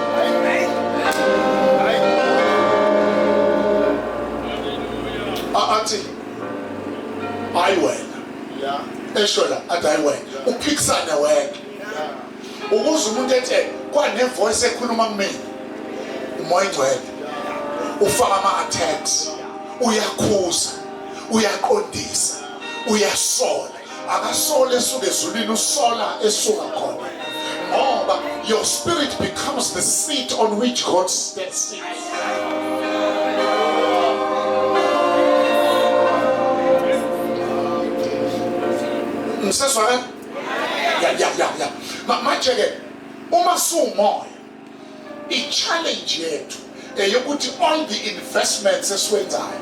Athi hayi wena. Esho la athi hayi wena. Uphikisana wena. Ukuze umuntu ethi kwanevoice ekhuluma kumina. Umoya ingcwele. Ufaka ama-attacks. Uyakhuza. Uyaqondisa. Uyasola. Akasola esuka ezulwini usola esuka khona. Ngoba your spirit becomes the seat on which God sits. Msezwa ke? Yeah. Manje ke uma sumoya i-challenge yethu eyokuthi all the investments esiwenzayo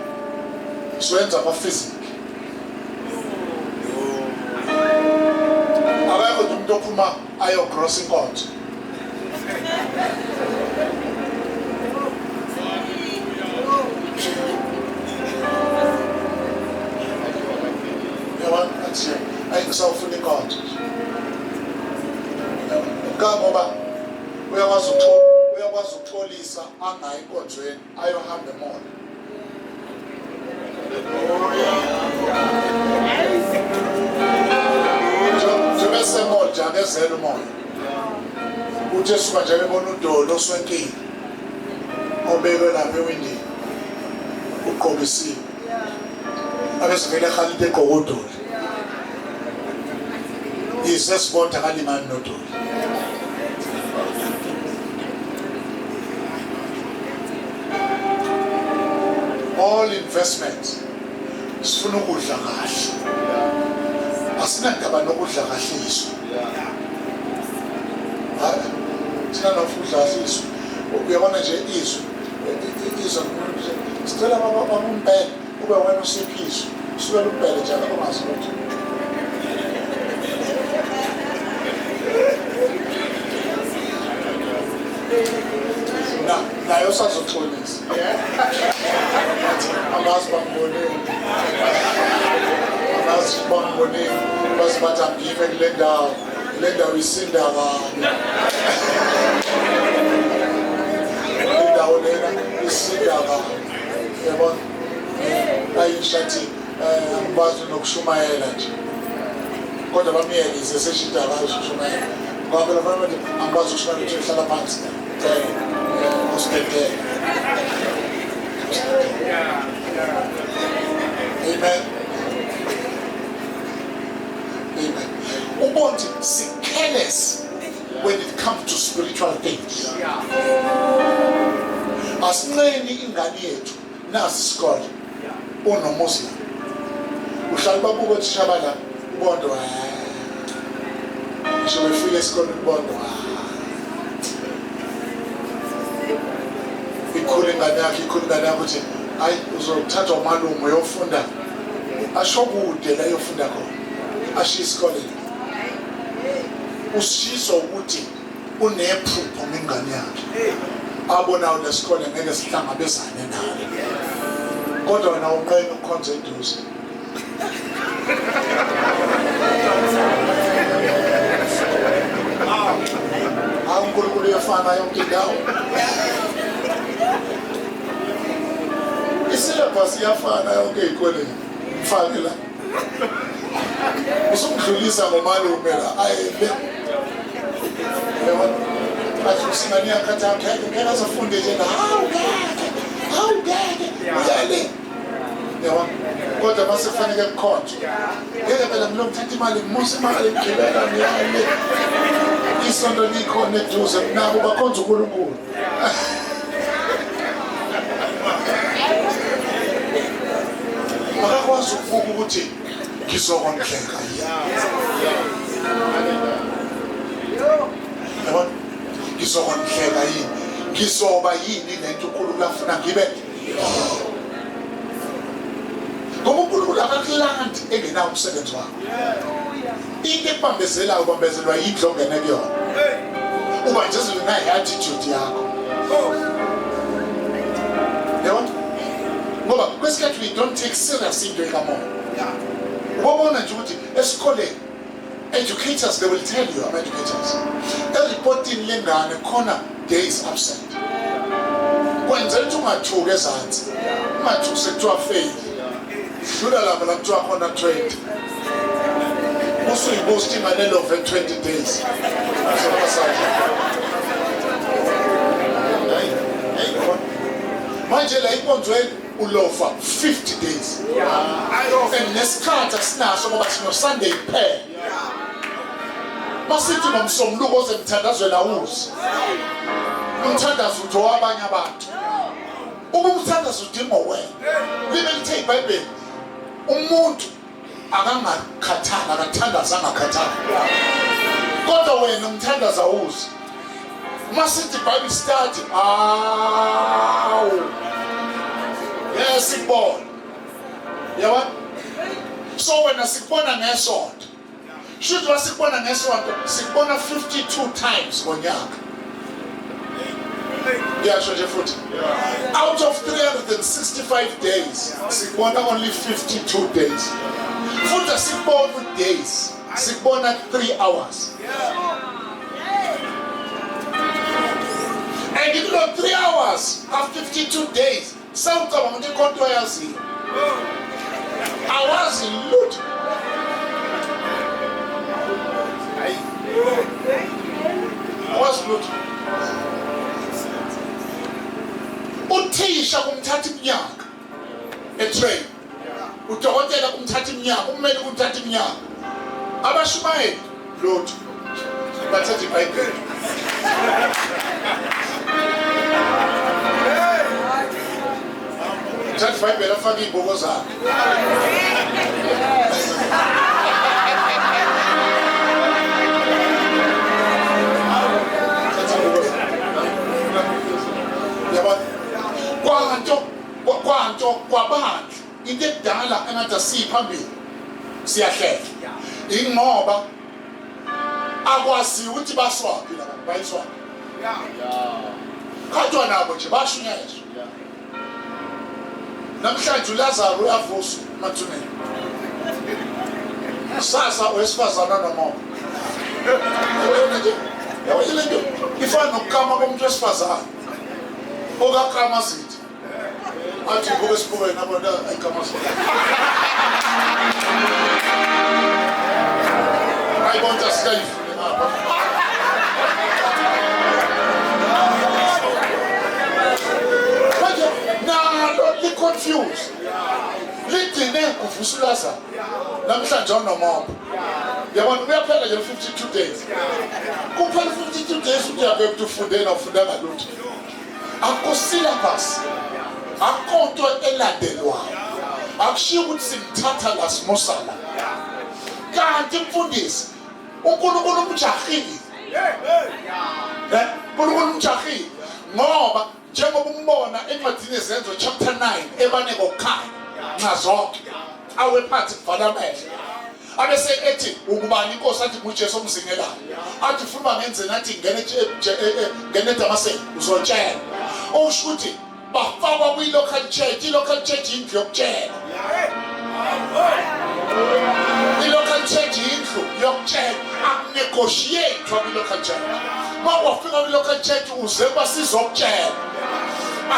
siwenza kwa-physical. Akekho nje umuntu ophuma ayogross inkonzo. Yabona athi ayisawufuna inkonzo. Ngoba uyakwazi ukutholisa angayi enkonzweni ayohamba emona. Njengoba semona soldier akezela umoya uthi esuka nje ebona udolo oswenkile obekwe lapha ewindini uqhobisiwe abesivele ehalite eqokodolo isesibonda kalimani nodolo all investment sifuna ukudla kahle asinandaba nokudla kahle isu thina nokudla kahle isu uyabona nje isu sicela babumbele ube wena usiphiso usukela umbele njalo ongazi lutho nayo sazoxolisa amazi bambonile basi bathi angime kule ndawo isinda kabi indawo lena isinda kabi yabona ayishathi angibazi nokushumayela nje kodwa bamiyelise seshinda akazi ukushumayela ngoba phela fanele angibazi ukushumayela ukuthi uhlala phansi hospital. Amen. Amen. Ubonti is careless when it comes to spiritual things. Asinqeni ingane yethu nasi isikole unomuslim. Uhlala babuka uthisha bala ubondo ngisho befika esikoleni ubondo ikhulu ingane yakho ukuthi hayi uzothathwa umalume uyofunda asho kude la yofunda khona ashiya isikoleni ushiso ukuthi unephupho ngengane yakhe abona lesikole ngeke sihlangabezane naye kodwa wena unqena ukhonze eduze uNkulunkulu uyafana yonke indawo isyllabus iyafana yonke ey'koleni mfake la usumdlulisa ngomalume la ayebe athi usingane yakhatha ngeke azafunde nje hawu ngeke uyale yabona kodwa mase kufanele kukhonjwe ngeke phela mina ngithatha imali ngimuse imali ngigibela ngiyale isonto likhona eduze nabo bakhonza uNkulunkulu akakwazi ukubuka ukuthi ngizokondleka yabona ngizokondleka yini ngizoba yini lento uNkulunkulu afuna ngibe ngoba uNkulunkulu akakulandi engenawo umsebenzi wakho into ebambezelayo ubambezelwa yindlo ongene kuyona uba nje nayo attitude yakho yabona ngoba kwesikhathi we don't take serious into ekamoya ubona nje ukuthi esikoleni educators they will tell you about educators reporting lengane khona days absent kwenza ukuthi ungathuki ezantsi ungathuki sekuthiwa fail dlula lapha la kuthiwa khona 20 usuyipost imali love 20 days manje la inkonzweni ulofa 50 days and nesikhathi asinaso ngoba sino Sunday prayer masithi nomsombuluko ozemthandazweni awuzi umthandazo utho wabanye abantu uma umthandazo udinga wena libe lithe iBhayibheli umuntu akangakhathala akathandaza angakhathala kodwa wena umthandaza awuzi masithi Bible study yes ibona yabona so wena sikubona ngesonto should wasikubona ngesonto sikubona 52 times ngonyaka yasho nje futhi out of 365 days sikubona only 52 days futhi sikubona days sikubona 3 hours and in those 3 hours after 52 days sawucabanga ukuthi inkonto yazi awazi lutho lutho. Uthisha kumthatha iminyaka etrain. Udokotela kumthatha iminyaka, ummeli kumthatha iminyaka. Abashumayeli lutho. Bathatha iBhayibheli. Thatha iBhayibheli afake izibhoko zakhe. Kwanto kwabandla into edala engathi asiphambili siyahleka ingoba akwazi ukuthi baswaphi labantu bayiswaphi khathwa nabo nje bashunyezwa namhlanje uLazaro uyavuswa mathuneni sasa wesifazana nomoya yawona nje ifana nokukama komuntu wesifazana okakama zithi athi ngoba sibukwe nabantu ayikama zithi I want us to live. Now, don't be confused. Ligcine kuvusa uLazaro. Namhlanje unomama. Yabona uyaphela nje 52 days. Kuphela 52 days uyabe ukufundela ufunda ngalutho. Akho syllabus. Akho nto elandelwayo. Akushiyo ukuthi simthatha la simosala. Kanti mfundisi uNkulunkulu umjahile. uNkulunkulu umjahile ngoba njengoba umbona encwadini yezenzo chapter 9 ebane kokukhanya nxa zonke awe phansi kuvala amehlo abese ethi ukubani inkosi athi nguJesu omzingelayo athi ufuna ngenze nathi ngene eDamascus uzotshela usho ukuthi bafakwa kwi-local church i-local church indlu yokutshela i-local church indlu yokutshela akunegotiate kwi-local church uma wafika kwi-local church uze basizokutshela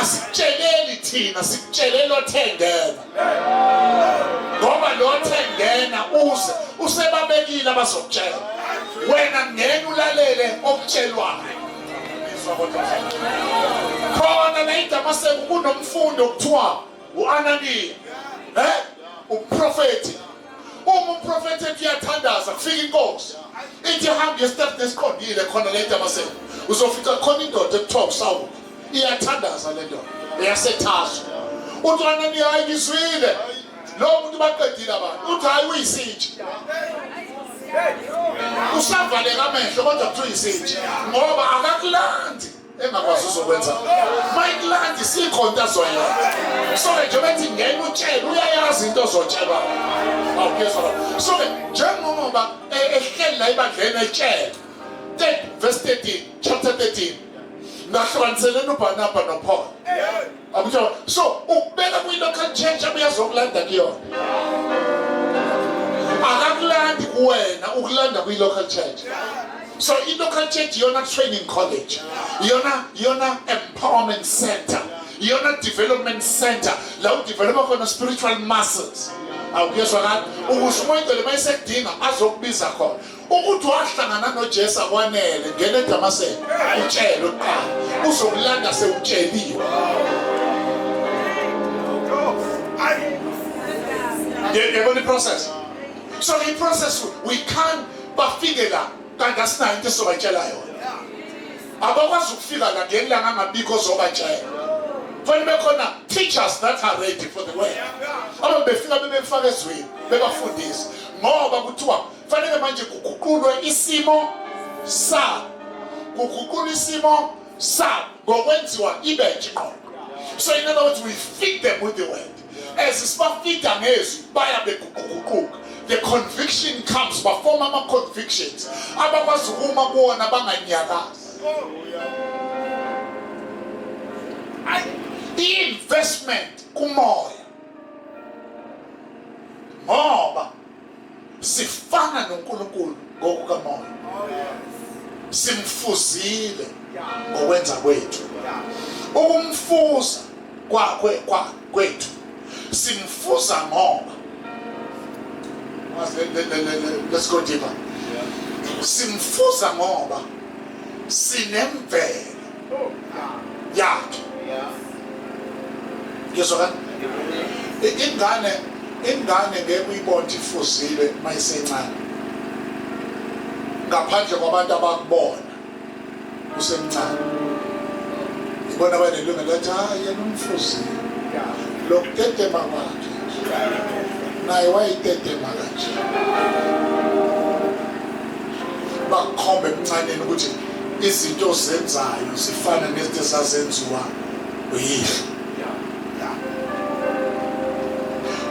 asikutsheleli thina sikutshelela othengena ngoba lo othengena uze usebabekile abazokutshela wena ngeke ulalele okutshelwayo khona la eDamascus kunomfundo okuthiwa uAnaniya uprofeti umprofeti ethi uyathandaza kufika inkosi ithi hamba yesithathu nesiqondile khona la eDamascus uzofika khona indoda ekuthiwa uSawule iyathandaza le ndoda eyaseThaso uthi uAnaniya ayizwile lo muntu baqedile abantu uthi hayi uyisitshe usavaleka amehlo kodwa kuthiwa uyisitshe ngoba akakulandi engakwazi uzokwenza mayikulandi sikhonta zoyena so nje bethi ngeke utshele uyayazi into ozotshelwa awukezwa so njengoba ehleli la ibandleni etshela verse 13 chapter 13 ngahlanganisele noBarnaba noPaul abujo so ukubeka kwi-local church abuyazokulanda kuyona akakulandi kuwena ukulanda kwi-local church so i-local church yona training college yona empowerment center yona development center la udevelopa khona spiritual muscles awukezwa kahle ukuze umuntu le mayisekudinga azokubiza khona ukuthi wahlangana noJesu akwanele ngene eDamascus utshele uqala uzokulanda sewutsheliwe yebona process so the process we can't bafike la kanti asinayo into sobatshela yona abakwazi ukufika la ngelanga angabikho zobatshela fanele bekhona teachers that are ready for the way ababefika bebefaka ezweni bebafundisa ngoba kuthiwa fanele manje kuguqulwe isimo sa ngokwenziwa ibenje ngqo so in other words we feed them with the word as sibafida ngezwi baya beguquguquka the conviction comes bafoma ama-convictions abakwazi ukuma kuwona banganyakazi i-investment kumoya ngoba sifana noNkulunkulu ngokukamoya simfuzile ngokwenza kwethu ukumfuza kwethu simfuza ngoba let's go deeper simfuza ngoba sinemvelo yakhe. Ngizwa ka ingane ngeke uyibone ifuzile mayisencane ngaphandle kwabantu abakubona usemncane. Ibona abanelungelo lathi yena umfuzile lokutetema kwakhe naye wayitetema kanje. Bakhombe emncaneni ukuthi izinto zenzayo zifana nezinto ezazenziwa uyihlo.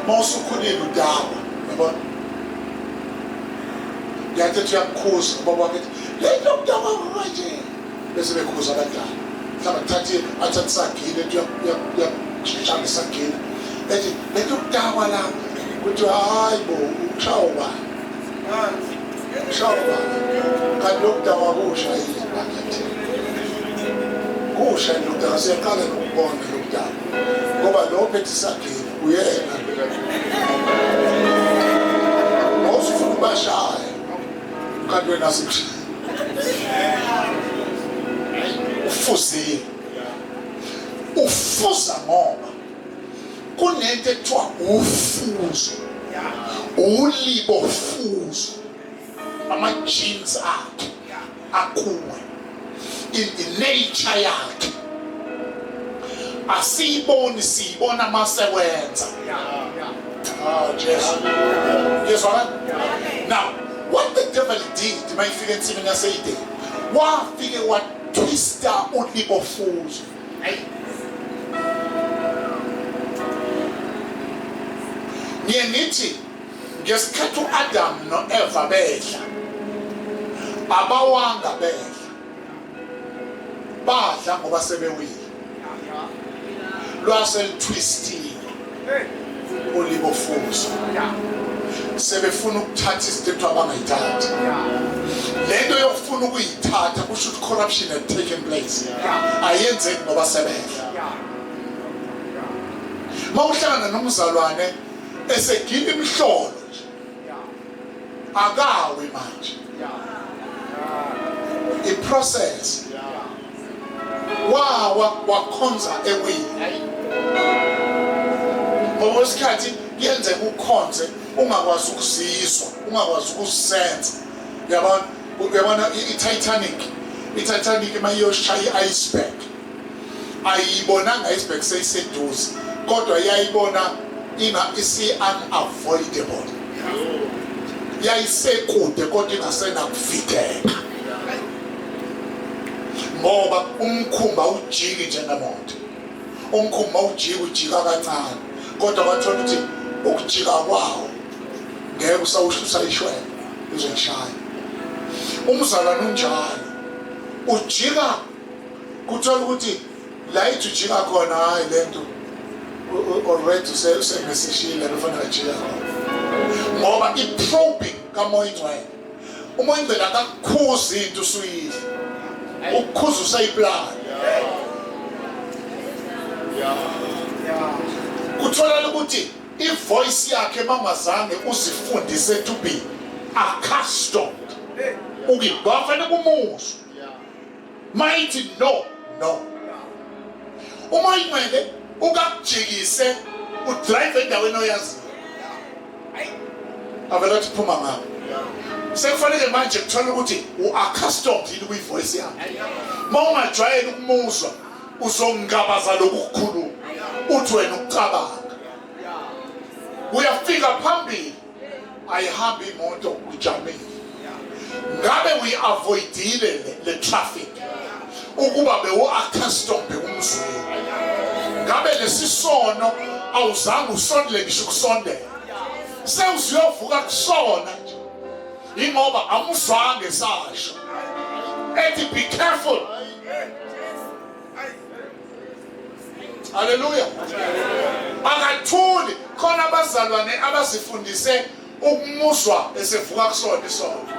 Mawusukhulile udaba yabona yathi uyakukhuza ubaba wakhe le nto udaba kanje bese bekhuza abadala mhlawumbe athathe sagile uyashaya sagile ethi le nto udaba la ukuthi hayi bo ushawuba kanti lokudaba kushayile bakithi kusha lokudaba siyaqala nokubona lokudaba ngoba lo phethe sagile uyena awusufuna ubashaya kanti wena ufuzile ufuza ngoba kunento ekuthiwa ufuzo ulibofuzo ama-genes akhe akuwe in-nature yakhe asiyiboni siyibona masewenza. Jesu. Yes, right? Now, what the devil did, mayifike ensimini yaseyide, wafike watwista ulibofuzo. Niye nithi ngesikhathi uAdam noEva bedla abawanga bedla badla ngoba sebewile lwaselitwistile ulibofuzo sebefuna ukuthatha izinto abangayithatha. Lento yokufuna ukuyithatha kusho ukuthi corruption had taken place. Ayenzeki ngoba sebedla. Mawuhlangana nomzalwane esegila imhlolo akawe manje iprocess wakhonza ewini ngoba isikhathi yenzeka ukhonze ungakwazi ukuzizwa ungakwazi ukusenza. Uyabona i-Titanic mayiyoshaya i-iceberg ayibonanga i-iceberg seyiseduze kodwa yayibona isi-unavoidable yayisekude kodwa ingasenakuvikeka ngoba umkhumba ujiki njengemoto. Umkhumba ujika kancane kodwa bathola ukuthi ukujika kwawo ngeke usayishwela uzoyishaya. Umzalwane unjalo ujika kuthola ukuthi la ithi ujika khona hayi lento already usemesishile kufanele ajika khona ngoba i-probing kamoya ingcwele. Umoya ingcwele akakukhuza into usuyidla ukukhuza usayiplana. Kuthola ukuthi ivoice yakhe mangazange uzifundise to be accustomed ukubafana kumuzwa mighty no uma ingcwele ukakujikise udrive endaweni oyaziyo avela ukuthi phuma ngapho sekufanele manje kuthola ukuthi u-accustomed yini kwivoice yakhe. Ma ungajwayeli ukumuzwa uzongabaza lokhu kukhuluma uthi wena ukucabanga uyafika phambili ayihambi imoto ujamile ngabe uyi-avoidile le traffic ukuba bewu-accustomed umzweni ngabe lesisono awuzange usondele ngisho ukusondela sewuziyovuka kusona nje ingoba amuzwange sasho ethi be careful. Hallelujah. Akathuli khona abazalwane abazifundise ukumuzwa esevuka kusona isona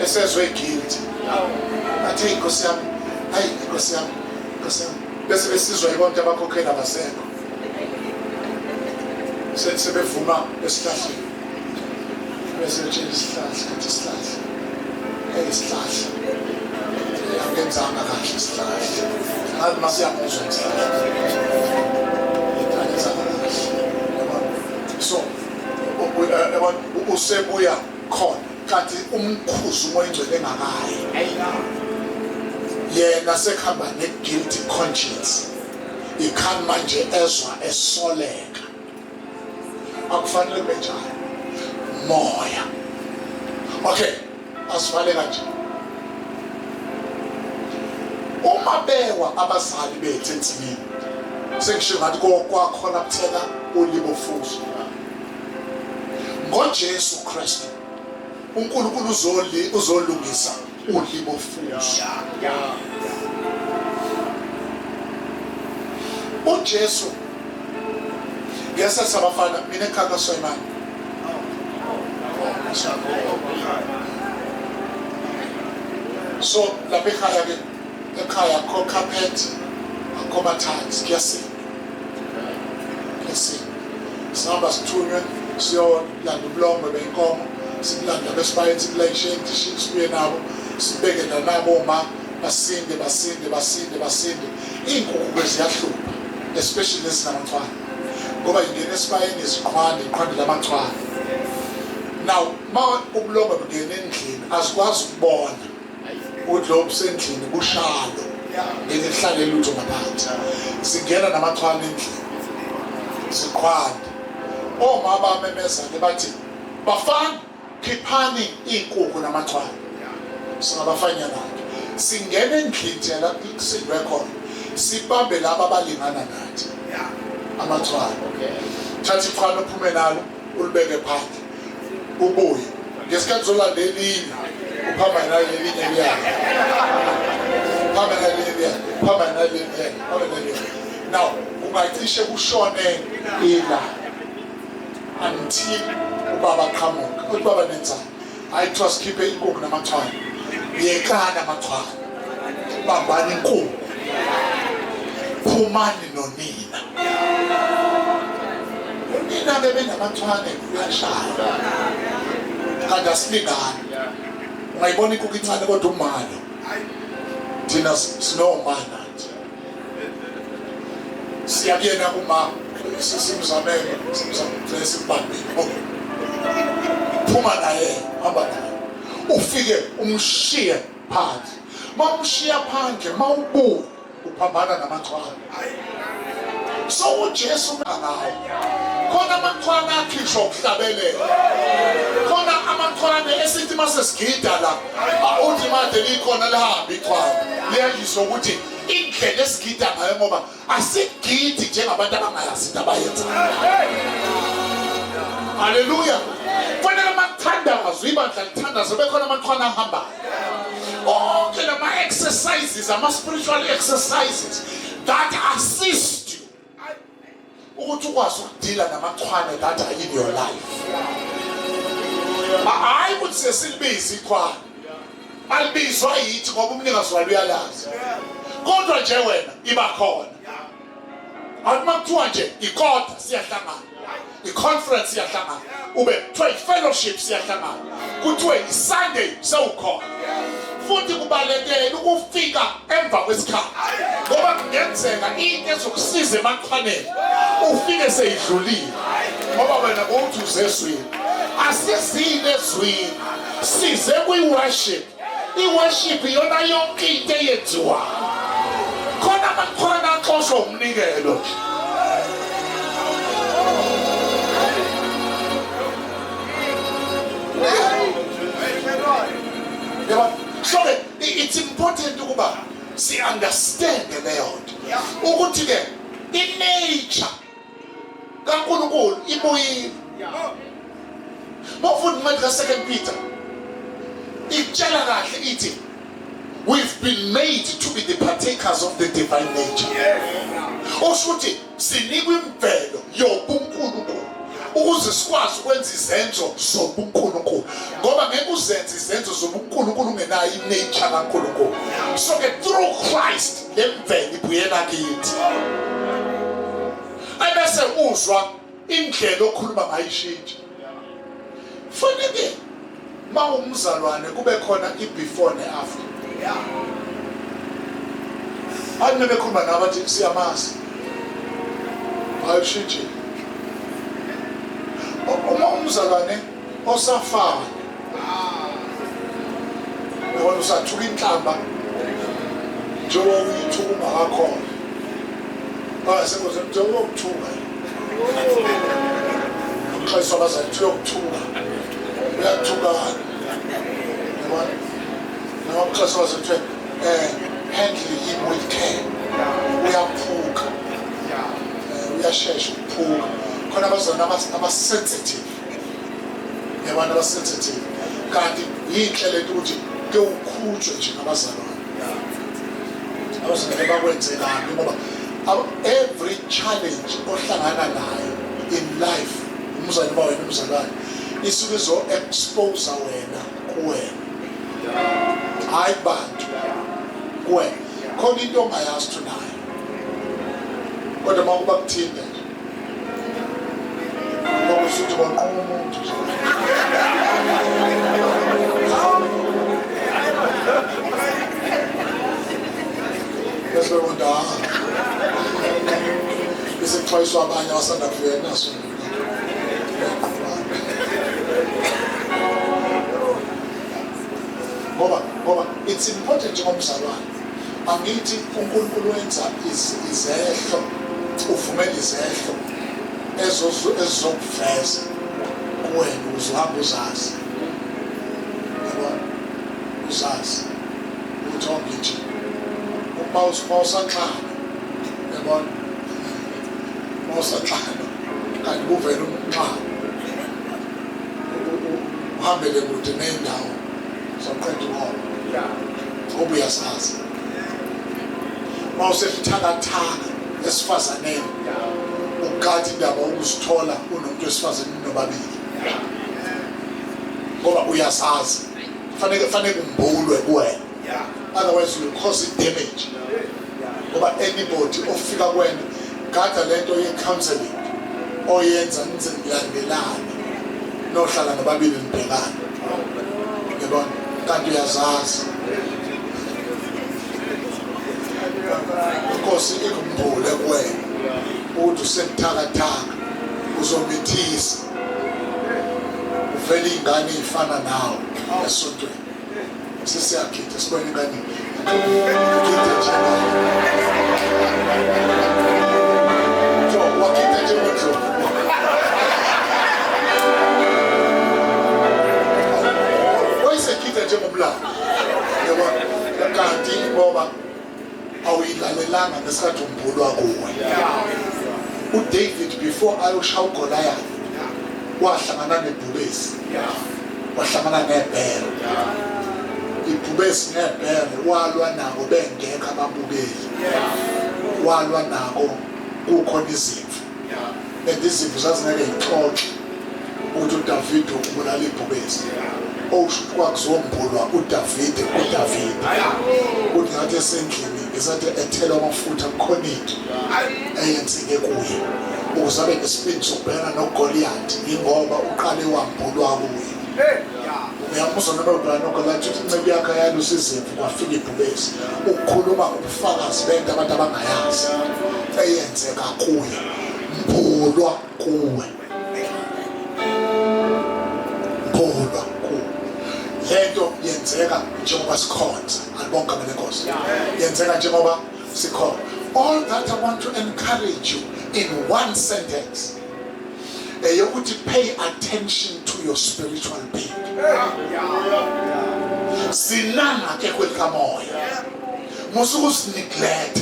esezwe guilt athi inkosi yami hayi inkosi yami bese besizwa ibonke abakhokhela abasekho sebevuma esihlahleni bese tshela isihlahla isihlahla usebuya khona kanti umkhuzi umoya engcwele engakayi yena sekhamba ne-guilty conscience ikhani manje ezwa esoleka akufanele kube njalo moya okay asivale kanje uma bewa abazali bethu ensimini sengisho ngathi kwakhona kuthela ulibofuzo ngoJesu Kristu uNkulunkulu uzolungisa ulibofuzo uJesu ngiyasa sabafana mina ekhaya soyimani so lapha ekhaya akho carpet akho tiles kuyasina sihamba sithunywe siyolanda umlomo benkomo sikulanda besibayeni sikulayisheni sibuye nabo sibeke nabo ma basinde iy'nkukhu ziyahlupha especially ezinamachwane ngoba ingene esibayeni iqhande lamachwane. Now ma ubulongwe bungena endlini azikwazi ukubona ukuthi lo busendlini bushalo ngelihlale lutho ngaphansi singena namachwane endlini siqhwanda oma bamemezane bathi bafana khiphani inkukhu namachwane singabafanya nathi singena endlini thina kusindwe khona sibambe laba abalingana nathi amachwane thatha iqhwana uphume nalo ulibeke phansi ubuye ngesikhathi zolandela elinye uphamba nalelinye liyana phamba nalelinye now ungacishe kushone ila until ubaba qhamuka uthi baba nenzani hayi kuthiwa sikhiphe inkukhu namachwane yekana amachwane bambani inkukhu phumani nonina unina bebenamachwane kuyashaya kanti asilingani ungayibona inkukhu incane kodwa umalo thina sinomana nje siyakuyena kuma simzamele simbambile phuma naye hamba naye ufike umshiye phansi mawumshiya phandle mawubuye uphambana namachwane so uJesu ngawo khona amachwane akhishwa ukuhlabelela khona amachwane esithi masesigida la uthi made likhona lihamba ichwane liyalisho ukuthi indlela esigida ngayo ngoba asigidi njengabantu abangayazi into abayenza. Haleluya. Kufanele amathandazo ibandla lithandazo bekhona amachwane ahambayo onke lama exercises ama-spiritual exercises that assist you ukuthi ukwazi ukudila namachwane that are in your life. Hayi ukuthi sesilibiza ichwane alibizwa yithi ngoba umnikazi walo uyalazi kodwa nje wena iba khona awuma kuthiwa nje ikota siyahlangana i-conference siyahlangana ube kuthiwa i-fellowship siyahlangana kuthiwe i-Sunday sewukhona futhi kubalekela ukufika emva kwesikhathi ngoba kungenzeka into ezokusiza emachwaneni ufike seyidlulile ngoba wena bowuthi uzezwini asizile ezwini size kwi-worship. I-worship iyona yonke into eyenziwa khona amachwane axoshwa umnikelo. So it's important ukuba si understand leyo nto ukuthi ke i-nature kaNkulunkulu ibuyile. Mawufunda incwadi ka2 Peter itshela kahle ithi we've been made to be the partakers of the divine nature. Oshuthi sinikwe imvelo yobuNkulunkulu ukuze sikwazi ukwenza izenzo zobuNkulunkulu ngoba ngeke uzenze izenzo zobuNkulunkulu ungenayo i-nature kaNkulunkulu. So ke through Christ le mvelo ibuyela kithi ebese uzwa indlela okhuluma ngayishintsha. Fanele mawumzalwane kube khona i-before ne-after. Abantu bekhuluma nabathi siyamazi ayishintshe uma umzalwane osafana yabona usathuka inhlamba njengoba uyithuka ungakakhona sekuze njengoba ukuthuka umxhayisa abazali uyokuthuka uyathukana yabona noma umxhayisa abazali handle him with care uyaphuka uyashesha ukuphuka khona abazali abasensitive yabona abasensitive kanti yinhle lento ukuthi ke ukhutshwe nje ngabazalwane abazali bakwenze kabi ngoba every challenge ohlangana nayo in life umzali ba wena umzalwane isuke izo expose wena kuwena hayi bantu kuwena khona into ongayazi tunayo kodwa makuba kuthinde ngoba usuthi bonquma umuntu bese wonda bese xwayiswa abanye abasanda kufika naso ngoba it's important njengomzalwane angithi uNkulunkulu wenza izehlo uvumela izehlo ezokuveza kuwena uzohamba uzazi yabona uzazi ukuthi ongithi mawusanxana yabona mawusanxana kanti kuvela umnxano uhambele kude nendawo zoqeda uhola ngoba uyasazi mawusebuthakathaka esifazaneni ukukhathi indaba ukuzithola unomuntu wesifazane nobabili ngoba uyasazi fanele umbulwe kuwena otherwise you will cause damage ngoba anybody ofika kwena gada lento ye-counseling oyenza nize nilandelane nohlala nobabili nibhekane yabona kanti uyazazi inkosi ikumbule kuwena ukuthi usebuthakathaka uzomithisa uvele iy'ngane ey'fana nawe esontweni sesiyagida sibone ingane wakida njengondlovu wayesegida njengomlando yabona kanti ngoba awuyilalelanga ngesikhathi umbulwa kuwe uDavid before ayoshaya uGoliath wahlangana nebhubesi wahlangana nebhere ibhubesi nebhere walwa nako bengekho ababukeli walwa nako kukhona izimvu izimvu zazingeke yixoxe ukuthi uDavid ubulala ibhubesi osho kwakuzombulwa uDavid uthi ngathi esendlini ngesathi ethela amafutha kukhona into eyenzeke kuye ukuze abe nesibindi sokubhekana noGoliath ingoba uqale wambulwa kuye uyamuzwa noma ubhekana noGoliath uthi incebo yakhe yalusa izimvu kwafika ibhubesi ukukhuluma ngobufakazi bento abantu abangayazi eyenzeka kuye mbulwa kuwe lento yenzeka njengoba sikhonza alibonke abelenkosi yenzeka njengoba sikhona. All that I want to encourage you in one sentence yokuthi pay attention to your spiritual being. Sinana ke kwelikamoya musuku sineglect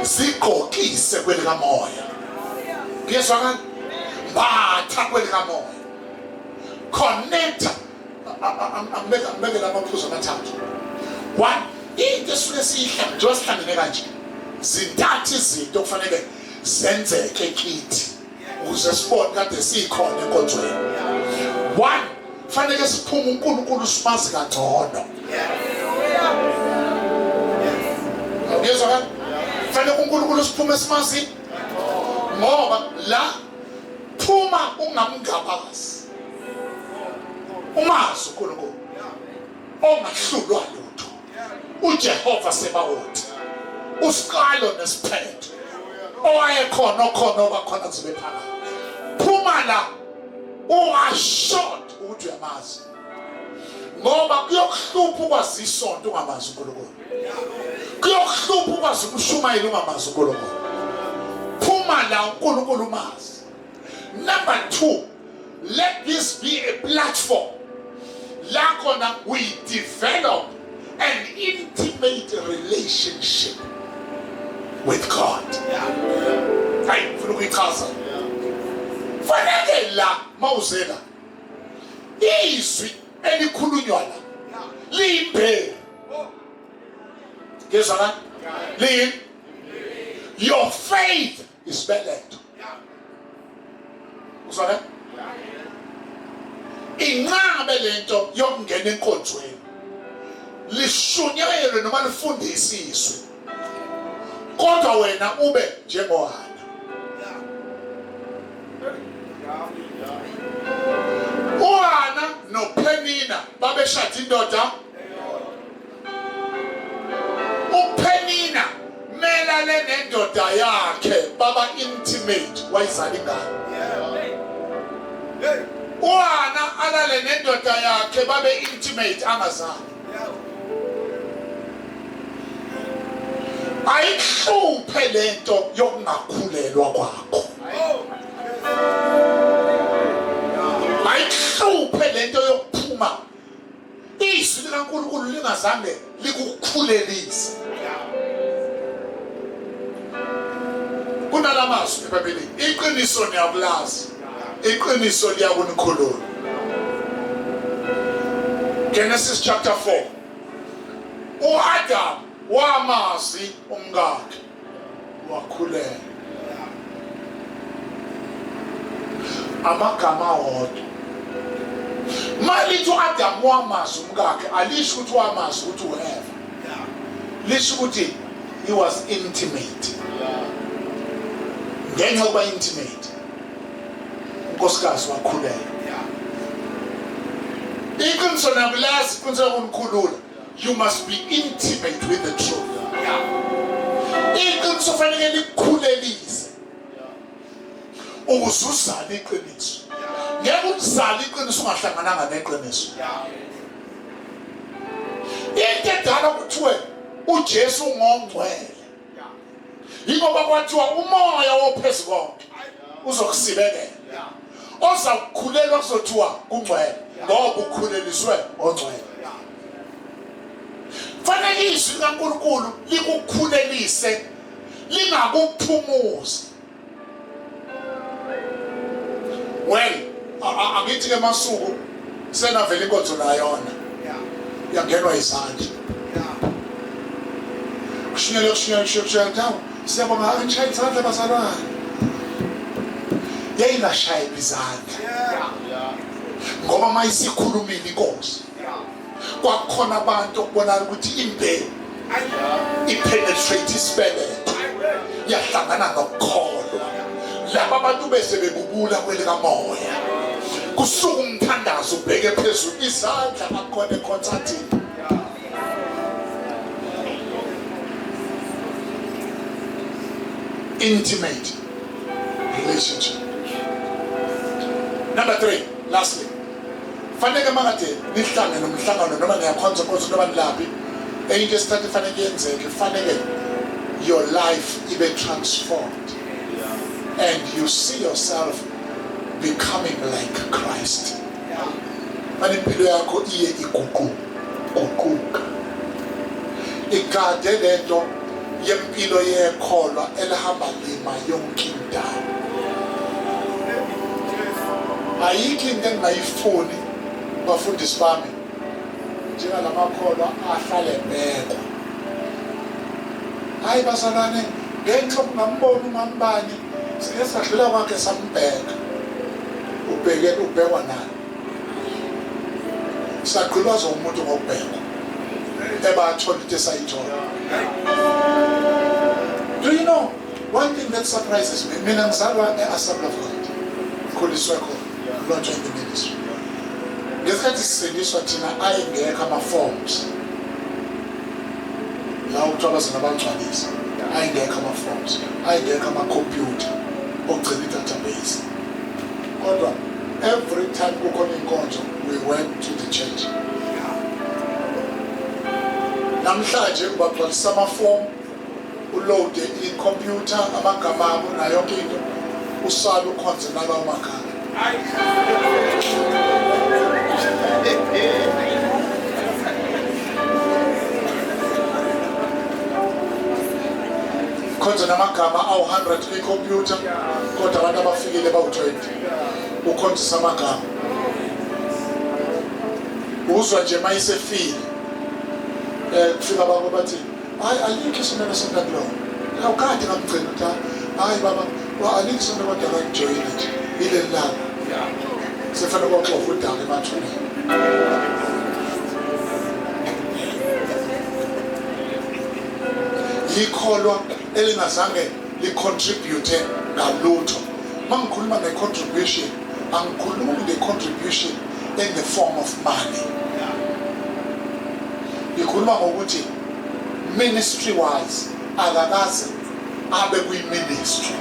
siqokise kwelikamoya kuyezwa kan batha kwelikamoya connect ambeke lamaphuzu amathathu. One, into esuke siyihla nje wasihlangene kanje zintathu izinto kufanele zenzeke kithi ukuze sibone kade sikhona enkonzweni. One, fanele siphume uNkulunkulu simazi kangcono. Ngiyezwa kan fanele uNkulunkulu siphume simazi ngoba la phuma ungamngabazi umazi uNkulunkulu ongahlulwa lutho uJehova Sebawothi usiqalo nesiphetho. owayekhona okhona obakhona zibe phakathi. Phuma la Ungashot ukuthi uyamazi. Ngoba kuyokuhlupha ukwazi isonto ungamazi uNkulunkulu. Kuyokuhlupha ukwazi ukushumayela ungamazi uNkulunkulu. Phuma la uNkulunkulu umazi. Number 2, let this be a platform. La khona we develop an intimate relationship with God. Hayi, ufuna ukuyichaza. Fanele la mawuzela. Izwi elikhulunywa la. Limbe. Ngezwa la? Lim. Your faith is better. Uzwa la? Inqabe lento yokungena enkonzweni. Lishunyayelwe noma lifundise izwi. Kodwa wena ube njengoHana. uHana noPenina babeshada indoda. uPenina melale nendoda yakhe baba intimate wayizala ingane. uHana alale nendoda yakhe babe intimate angazali. Ayihluphe lento yokungakhulelwa kwakho. Ayihluphe lento yokuphuma izwi likaNkulunkulu lingazange likukhulelise. Kunalamazwi eBhayibhelini, iqiniso niyakulazi, iqiniso liyakunikhulula. Genesis chapter 4. uAdam wamazi umkakhe wakhulela. Amagama wodwa. Malithi uAdam wamazi umkakhe alisho ukuthi wamazi ukuthi uEva. Lisho ukuthi he was intimate. Ngenxa yokuba intimate, unkosikazi wakhulela. Iqiniso niyakulazi, iqiniso liyakunikhulula. You must be intimate with the truth. Iqiniso fanele likukhulelise. Uzuzala iqiniso. Ngeke uzale iqiniso ungahlangananga neqiniso. Into edala kuthiwe uJesu ungongcwele. Yingoba kwathiwa umoya wophezulu konke uzokusibekela. Ozakukhulelwa kuzothiwa kungcwele ngoba ukhuleliswe ongcwele. Fanele izwi likaNkulunkulu likukhulelise, lingakuphumuzi. Well, angithi ke masuku senavela inkonzo la yona. Yangenwa izandla. Kushinyela tawo. Siyabonga angishaya izandla bazalwane. Yayingashaya izandla. Ngoba mayisikhulumile inkosi. Kwakhona abantu okubona ukuthi imbewu ipenetrate isibeletho. Yahlangana nokukholwa. Laba abantu bese bebubula kwelika moya. Kusuka umthandazo ubheke phezulu izandla akhona econcertini. Intimate relationship. Number 3, lastly. Fanele mangade nihlangane nomhlangano noma niyakhonza konke noma nilaphi. Into esithathe fanele yenzeke, fanele your life ibe transformed. And you see yourself becoming like Christ. Manje impilo yakho iye iguquka. Igade lento yempilo yekholwa elihamba lima yonke indawo. Ayikho into engayifuni bafundisi bami njengalamakholwa ahlale ebhekwa. Hayi bazalwane, ngenxa ungambona ungambani, sike sadlula kwakhe sambheka. Ubhekwa nani? Saqhulwaza umuntu ngokubhekwa. Ebathola into esayithola. Do you know one thing that surprises me? Mina ngizalwa e-Assembly of God. Khuliswe khona, lonjwa in the ministry. Ngesikhathi sisindiswa thina ayengekho ama-forms. La ukuthola sinabangcwalisi. Ayengekho ama-forms. Ayengekho ama-computer okugcina i-database. Kodwa every time kukhona inkonzo we went to the church. Namhlanje ngibagcwalisa amaform, uload i-computer, amagama akho nayo yonke into, usale ukhonze nalawo magama. Khonza namagama awu-100 kwi-computer, kodwa abantu abafikile bawu-20. Ukhonzisa amagama. Uzwa nje mayisefile. Kufika abantu bathi, hayi alikho isonto sentakulo. Awukade ngamgcina ukuthi hayi baba, alikho isonto kodwa akajoyine nje. Ile labo. Sefana kwaxoxa udala emathuneni. Yikholwa elingazange licontribute ngalutho. Mangikhuluma nge-contribution, angikhulumi nge-contribution in the form of money. Ngikhuluma ngokuthi ministry wise akakaze abe kwi-ministry.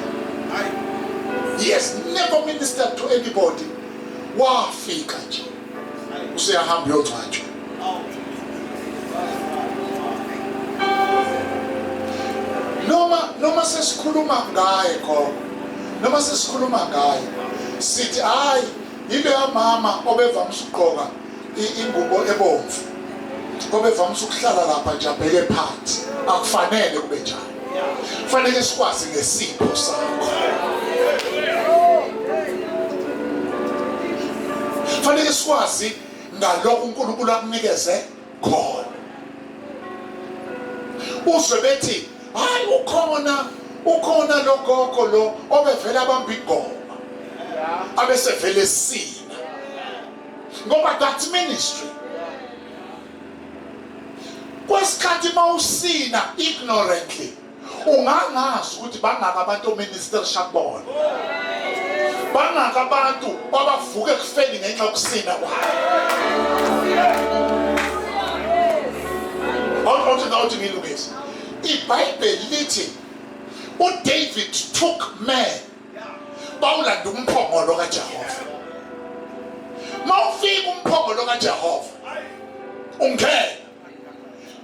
He has never ministered to anybody. Wafika nje useyahamba uyogcwatshwa. Noma sesikhuluma ngaye khona, noma sesikhuluma ngaye sithi hayi yile mama obevamisa ukugqoka ingubo ebomvu, obevamisa ukuhlala lapha nje abheke phansi. Akufanele kube njalo. Kufanele sikwazi ngesipho sakho. Kufanele sikwazi ngalokho uNkulunkulu akunikeze khona. Uzwe bethi hayi ukhona lo gogo lo obevela abamba igoma abesevele sina, ngoba that ministry kwesikhathi mawusina ignorantly ungangazi ukuthi bangaka abantu oministerisha kubona, bangaka abantu abavuke kufeni ngenxa yokusina kwayo. Awuthi ngilungise iBhayibheli lithi uDavid took man bawulanda umphongolo kaJehova. Mawufika umphongolo kaJehova ungena,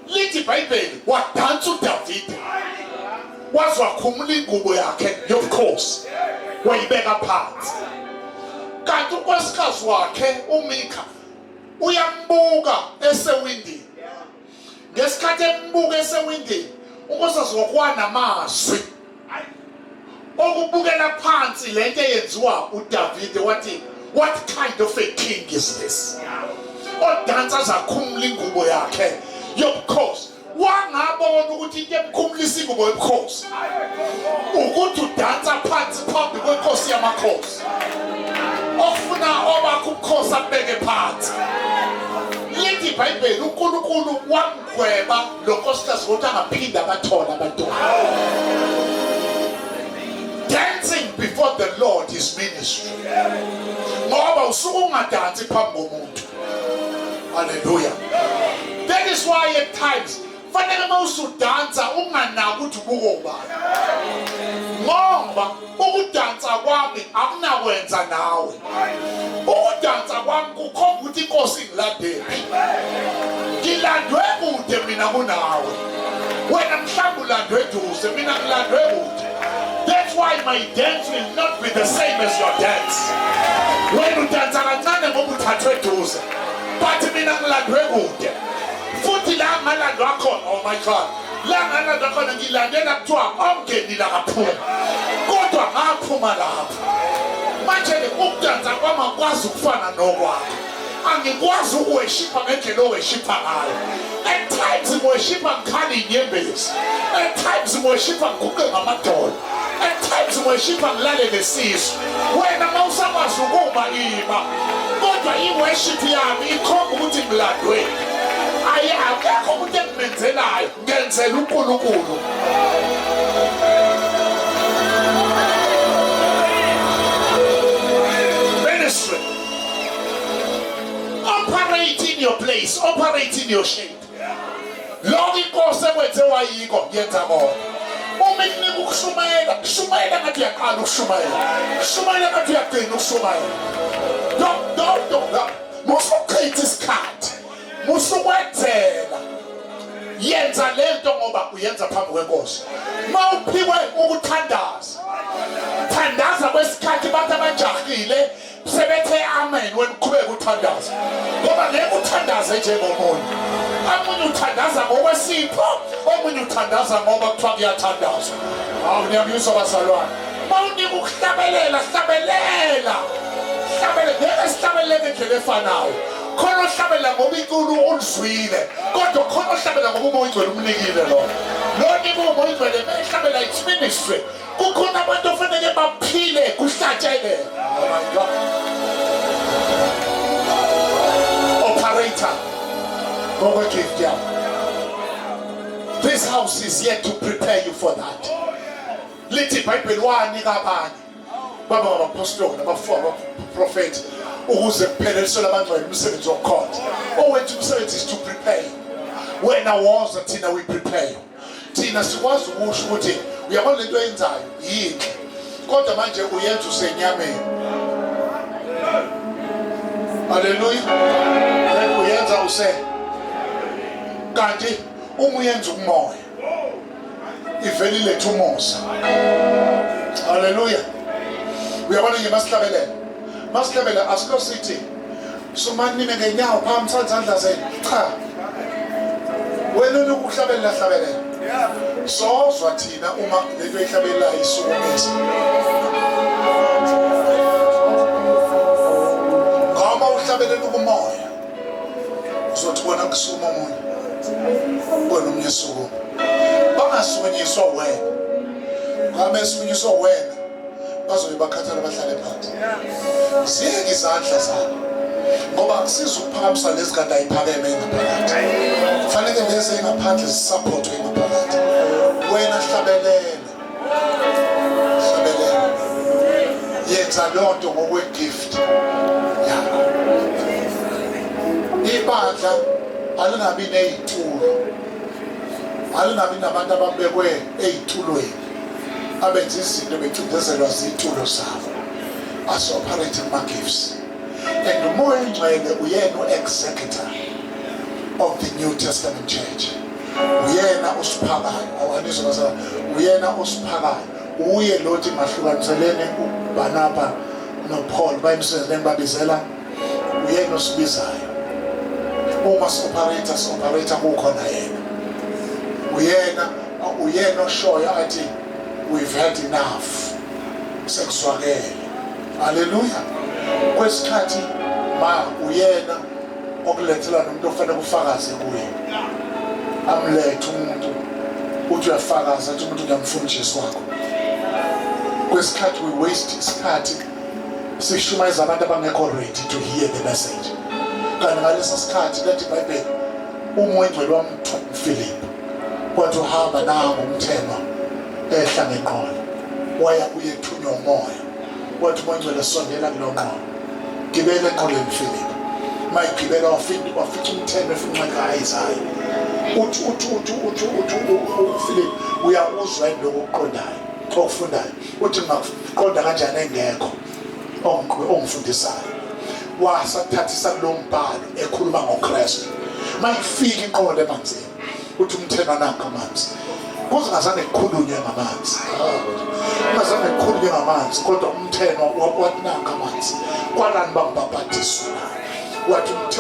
lithi iBhayibheli wadansa uDavid waze wakhumula ingubo yakhe yobukhosi wayibeka phansi. Kanti unkosikazi wakhe uMikha uyambuka esewindini. Ngesikhathi embuka esewindini unkosikazi wakwanamazwi okubukela phansi lento eyenziwa uDavid, wathi what kind of a king is this? Odansa zakhumula ingubo yakhe yobukhosi. Wangabona ukuthi into emkhumulisa ingubo yobukhosi ukuthi udansa phansi phambi kwenkosi yamakhosi, ofuna obakho ubukhosi abeke phansi. Lithi iBhayibheli uNkulunkulu wamgweba lo nkosikazi ukuthi angaphinda abathola abantwana. Dancing before the Lord is ministry. Ngoba usuke ungadansi phambi komuntu. Hallelujah. That is why at times fanele mawusudansa unganaki ukuthi ubuko ubani, ngoba ukudansa kwami akunakwenza nawe. Ukudansa kwami kukhomba ukuthi inkosi ingilandele. Ngilandwe kude mina kunawe, wena mhlawumbe ulandwe eduze, mina ngilandwe kude. That's why my dance will not be the same as your dance. Wena udansa kancane ngoba uthathwe eduze, but mina ngilandwe kude. Futhi la ngalandwa khona, oh my God, la ngalandwa khona ngilandela kuthiwa ongenile akaphuma, kodwa ngaphuma lapho. Manje ukudansa kwami akwazi ukufana nokwakho. Angikwazi ukuweshipa ngendlela oweshipa ngayo. At times ngiweshipa ngikhali inyembezi, at times ngiweshipa ngiguqe ngamadolo, at times ngiweshipa ngilale nesisu. Wena mawusakwazi ukuma ima, kodwa i-worship yami ikhomba ukuthi ngilandwe. Akekho umuntu engimenzelayo, ngenzela uNkulunkulu. Ministry. Operate in your place, operate in your shape. Lokho inkosi ekwenze wayiko yenza kona. Uma ikunika ukushumayela, shumayela ngathi uyaqala ukushumayela. Shumayela ngathi uyagcina ukushumayela. musuchitha isikhathi musukwenzela yenza lento ngoba uyenza phambi kwenkosi mawuphikwe ukuthandaza thandaza kwesikhathi abantu abajahile sebethe amen wena uqhubeka uthandaza ngoba ngeke uthandaze njengomuntu omunye uthandaza ngokwesipho omunye uthandaza ngoba kuthiwa kuyathandazwa hawu niyamuzwa bazalwane mawunika ukuhlabelela hlabelela ngeke sihlabelele ngendlela efanayo khona ohlabelela ngoba inkulu ulizwile kodwa khona ohlabelela ngoba umoya ongcwele umnikile lo nika umoya ongcwele mehlabela it's ministry kukhona abantu ofanele baphile kuhlatshele oh my God operator ngokwegift yakho this house is yet to prepare you for that lithi iBhayibheli wanika abanye baba abapostoli abaprofeti ukuze kupheleliselwe abangcwele umsebenzi wokukhonza owethu umsebenzi is to prepare wena woza thina we prepare thina sikwazi ukusho ukuthi uyabona lento eyenzayo yinhle kodwa manje uyenza usenyameni haleluya uyenza use kanti uma uyenza umoya iveli lethu umusa haleluya uyabona nje masihlabela asilo sithi sumani nime ngenyawo phambi sandla zenu cha wena ukuhlabelela sozwa thina uma lento ehlabela isukumisa ngama uhlabelela ukumoya uzothi bona kusukuma umuntu bona omnye sukuma bangasukunyiswa wena ngama esukunyiswa wena bazobe bakhathala bahlale phansi ziyeke izandla zakho ngoba akusiza ukuphakamisa lezigada ayiphakeme ngaphakathi kufanele lezi ngaphandle zisupportwe ngaphakathi wena hlabelela yenza lonto ngokwegift yakho ibandla alungabi nezitulo alungabi nabantu ababekwe ezitulweni abenza izinto becindezelwa zitulo zabo as-operating ma-gifts and umoya ongcwele uyena executor of the New Testament church uyena usiphakayo awanizwa bazalwa uyena usiphakayo uye lothi mahlukaniselene uBarnaba noPaul bayimsebenzeni babizela uyena osibizayo uma si-operator kukhona yena uyena oshoyo athi we've had enough sekuzwakele haleluya kwesikhathi uyena okulethela nomuntu ofanele kufakaze kuye amlethe umuntu uthi uyafakaza ukuthi umuntu uyamfuna uJesu wakho kwesikhathi we waste isikhathi sishumayeza abantu abangekho ready to hear the message kanti ngalesi sikhathi lethi iBhayibheli umoya ongcwele wamThuma kwathi uhamba nango umthema ehla ngeqolo waya uyethunywa umoya wathi umoya ongcwele sondela kulo nqolo gibela eqoleni Philip mayigibela wafica umthema efunxa eyizayo uthi Philip uyakuzwa lokho okuqondayo okufundayo uthi ngaqonda kanjani engekho ongifundisayo wasathathisa kulo mbhalo ekhuluma ngoKristu mayifika inqolo emanzini uthi umthema nakho amanzi kuzingazange kukhulunywe ngamanzi ungazange kukhulunywe ngamanzi kodwa umthema wathi nakho amanzi kwalani bangibhabhadiswa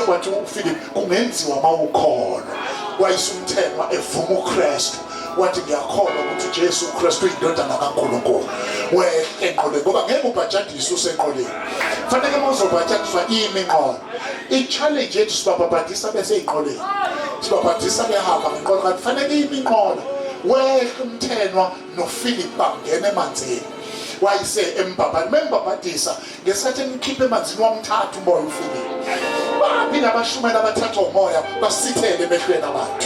wathi uPhilip kungenziwa mawukholwa wayisumthema evuma uKristu wathi ngiyakholwa ukuthi uJesu uKristu uyindodana kaNkulunkulu enqoleni ngoba ngeke ubhajadiswe usenqoleni fanele mawuzobhajadiswa iminqolo i-challenge yethu sibabhabhadisa bese ey'nqoleni sibabhabhadisa behamba ngenqolo kanti fanele iminqolo wehle umthenwa noPhilip bangena emanzini wayise embhabhani membhabhadisa ngesikhathi emkhipha emanzini wamthatha umoya uPhilip baphinde abashumela abathatha umoya basithele emehlweni abantu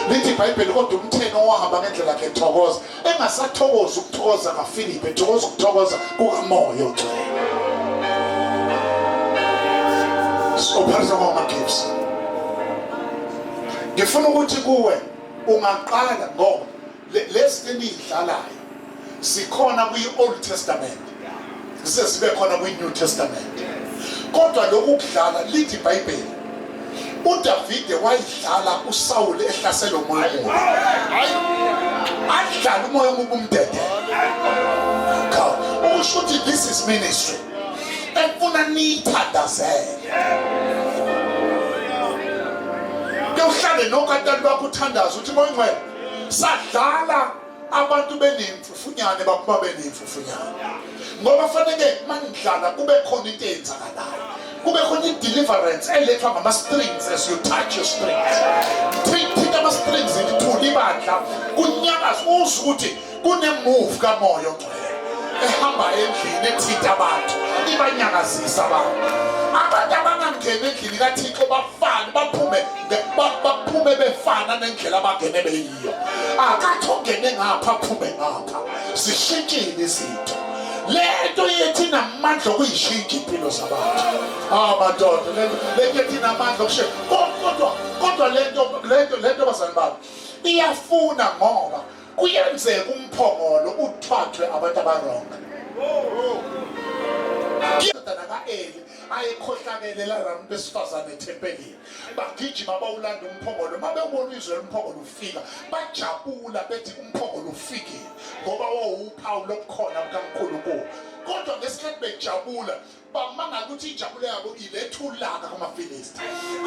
lithi iBhayibheli kodwa umtheno wahamba ngendlela yakhe ethokoza engasathokoza ukuthokoza kaPhilip ethokoza ukuthokoza kukamoya ogcwele opharisa ngama-gifts ngifuna ukuthi kuwe ungaqala ngoba lezi eniyidlalayo sikhona kwi-Old Testament sibe khona kwi-New Testament kodwa lokhu kudlala lithi iBhayibheli uDavide wayidlala uSawule ehlasela umoya omubi adlala umoya omubi umdede ukusho ukuthi this is ministry efuna niyithandazele uhlale nokatali bakho uthandaza uthi moya ngcwele sadlala abantu benemfufunyane baphuma benemfufunyane ngoba fanele manidlala kube khona into eyenzakalayo kube khona i-deliverance elethwa ngama-strings as you touch your strings thinta ama-strings ngithula ibandla kunyakaza uzwe ukuthi kune-move kamoya ogcwele ehamba endlini ethinta abantu ibanyakazisa abantu abangangena endlini kaThixo bafane baphume befana nendlela abangene beyiyo akathi ongene ngapha aphume ngapha zishintshile izinto lento yethi namandla okuyishintsha impilo zabantu madoda lento yethi namandla okushintsha kodwa lento bazali bami iyafuna ngoba kuyenzeka umphongolo uthathwe abantu abaronga indodana ka-Eli ayekhohlakele labantu besifazane ethempelini bagijima bawulanda umphongolo mabewubona izwe lomphongolo ufika bajabula bethi umphongolo ufikile ngoba wawuphawu lobukhona bukaNkulunkulu kodwa ngesikhathi bejabula bamangala ukuthi injabulo yabo iletha ulaka kumaFilisti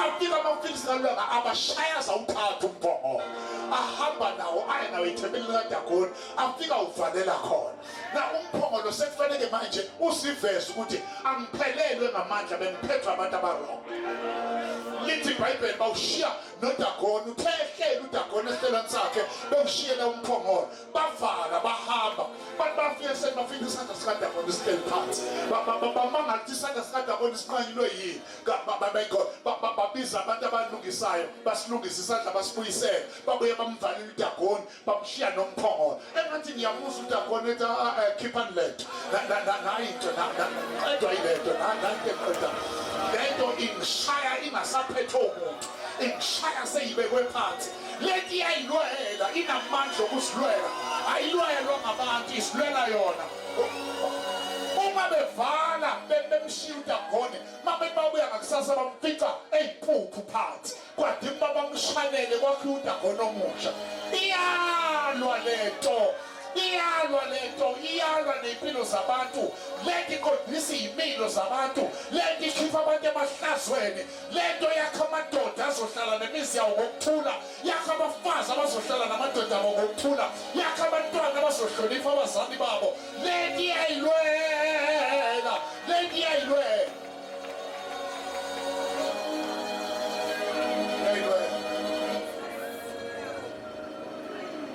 afika amaFilisti alulaka abashaya zawuthatha umphongolo ahamba nawo aya nawo ethempelini kaDagoni afika uvalela khona na umphongolo sekufanele manje usiveze ukuthi angiphelelwe ngamandla bengiphethwe abantu abarongo lithi iBhayibheli bawushiya noDagoni uthehlela uDagoni esihlelweni sakhe bewushiyela umphongolo bavala bahamba bantu bafike semafika isandla sikaDagoni sihleli phansi bamangala ukuthi isandla sikaDagoni siqanyilwe yini babiza abantu abalungisayo basilungisa isandla basibuyisele babuye bamvalile uDagoni bamshiya nomphongolo engathi ngiyamuza uDagoni ethi khipha lento nayinto edwa yilento lento ingishaya ingasaphethe umuntu ingishaya seyibekwe phansi leti iyayilwela inamandla okusilwela ayilwelwa ngabantu isilwela yona uma bevala bemshiya uDagoni babuya ngakusasa bamfica eyiphuphu phansi kwadima bamshanele kwakhe uDagoni omusha iyalwa iyalwa ney'mpilo zabantu lento iqondisa iy'mpilo zabantu lento ikhipha abantu emahlazweni lento yakha amadoda azohlala nemizi yawo ngokuthula yakha abafazi abazohlala namadoda abo ngokuthula yakha abantwana abazohlonipha abazali babo lento iyayilwela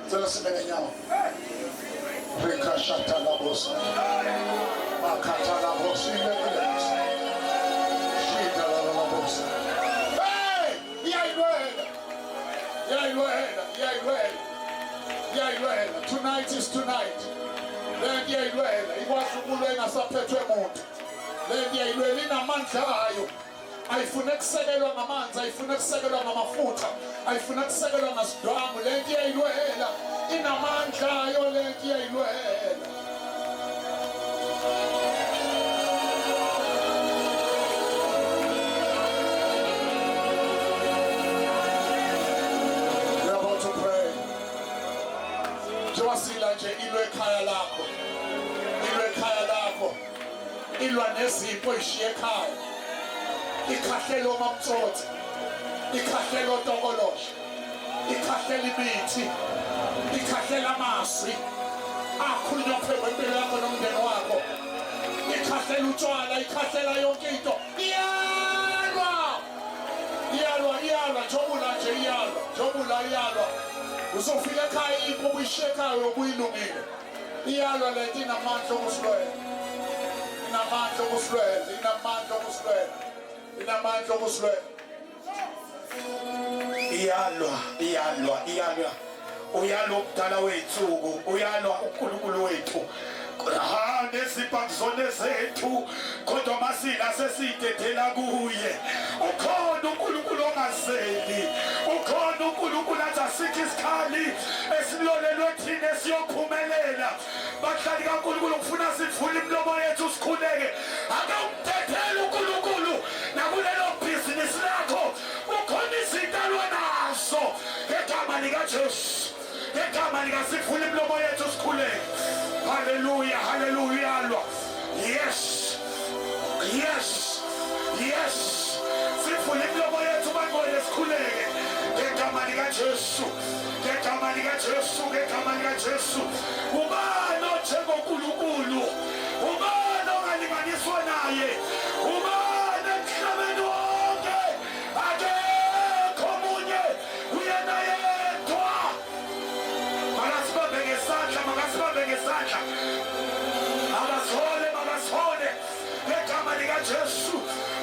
Cela sibeke nyawo Rekashata la bosa Makata la bosa Shida la bosa Hey! Yayilwela Tonight is tonight Lendi yayilwela Ikwasukulwe ngasaphethwe muntu Lendi yayilwela inamandla ayo ayifuna kusekelwa ngamanzi ayifuna kusekelwa ngamafutha ayifuna kusekelwa ngasidwamu lento iyayilwela inamandla ayo lento iyayilwela You're about to pray Jewasila nje ilwe ekhaya lakho ilwa nezipho ishiye ekhaya ikhahlelo mamtsotsi ikhahlelo tokolosha ikhahlela imithi ikhahlela amazwi akhulunywa kwempilo yakho nomndeni wakho ikhahlela utshwala ikhahlela yonke into iyalwa iyalwa uzofika ekhaya ipho ubuyishekayo ubuyilungile iyalwa lento inamandla okusilwela inamandla okusilwela iyalwa uyalwa ukudala wethuku uyalwa uNkulunkulu wethu nezibhakuzone zethu kodwa masila sesiyidedela kuye ukhona uNkulunkulu ongazeli ukhona uNkulunkulu athi asikho isikhali esilolelwe thina siphinde siyophumelela. Bahlali kaNkulunkulu ngifuna sivule imilomo yethu sikhuleke. Ake umthethele uNkulunkulu nakulelo bhizinisi lakho ukhona izinto alwenazo ngegama likaJesu. Ngegama lika sivule imilomo yethu sikhuleke. Haleluya, haleluya alwa. Yes. Yes. Yes. Sivule imilomo yethu bangole sikhuleke. Ngegama likaJesu. Ngegama likaJesu, ngegama likaJesu. Ubani onjengoNkulunkulu? Ubani ongalinganiswa naye? Ubani emhlabeni wonke? Akekho omunye, uyena yedwa. Makasibambe ngesandla, makasibambe ngesandla. Makasihole ngegama likaJesu.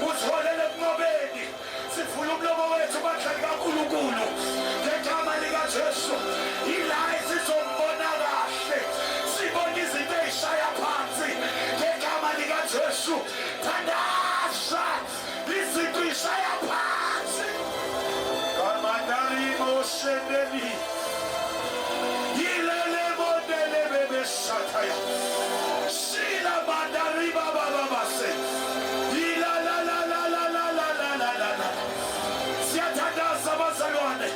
Usiholele ekunqobeni. Sivule umlomo wethu badlali kaNkulunkulu ngegama likaJesu. Ila sizombona kahle, sibona izinto ezishaya phansi ngegama likaJesu. Thandaza izinto ezishaya phansi. Kamandari moshendeli yilele modele bebe shataya shila mandari baba baba se ila la la la la la la la la la. Siyathandaza abazalwane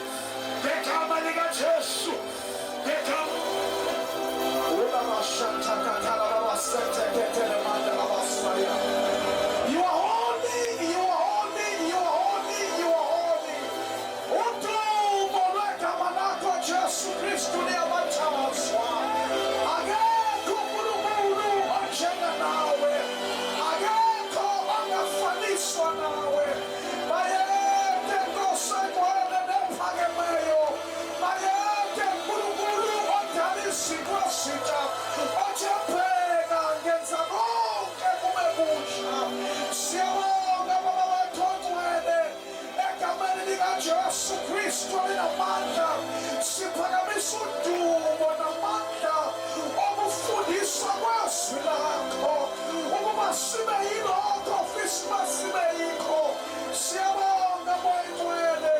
ngegama likaJesu. Ngegama you are holy, you are holy, you are holy, you are holy. Udumo lwegama lakho Jesu Kristu liyabatshazwa. Akekho uNkulunkulu onjenga nawe, akekho ongafaniswa nawe. Bayede Nkosi egcwele nephakemeyo, bayede uNkulunkulu odala izinto ezintsha, othembeka ngenza konke kube busha. Siyabonga Baba wethu ongcwele, egameni likaJesu Kristu elinamandla, siphakamisa udumo namandla okufundiswa kwezwi lakho ukuba sibe yilokho ofisa uba sibe yikho. Siyabonga Moya Ngcwele,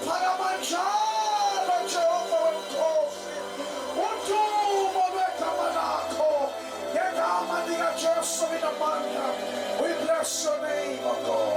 phakama njalo Jehova wemkhosi, udumo lwegama lakho ngegama likaJesu elinamandla. We bless your name, O God.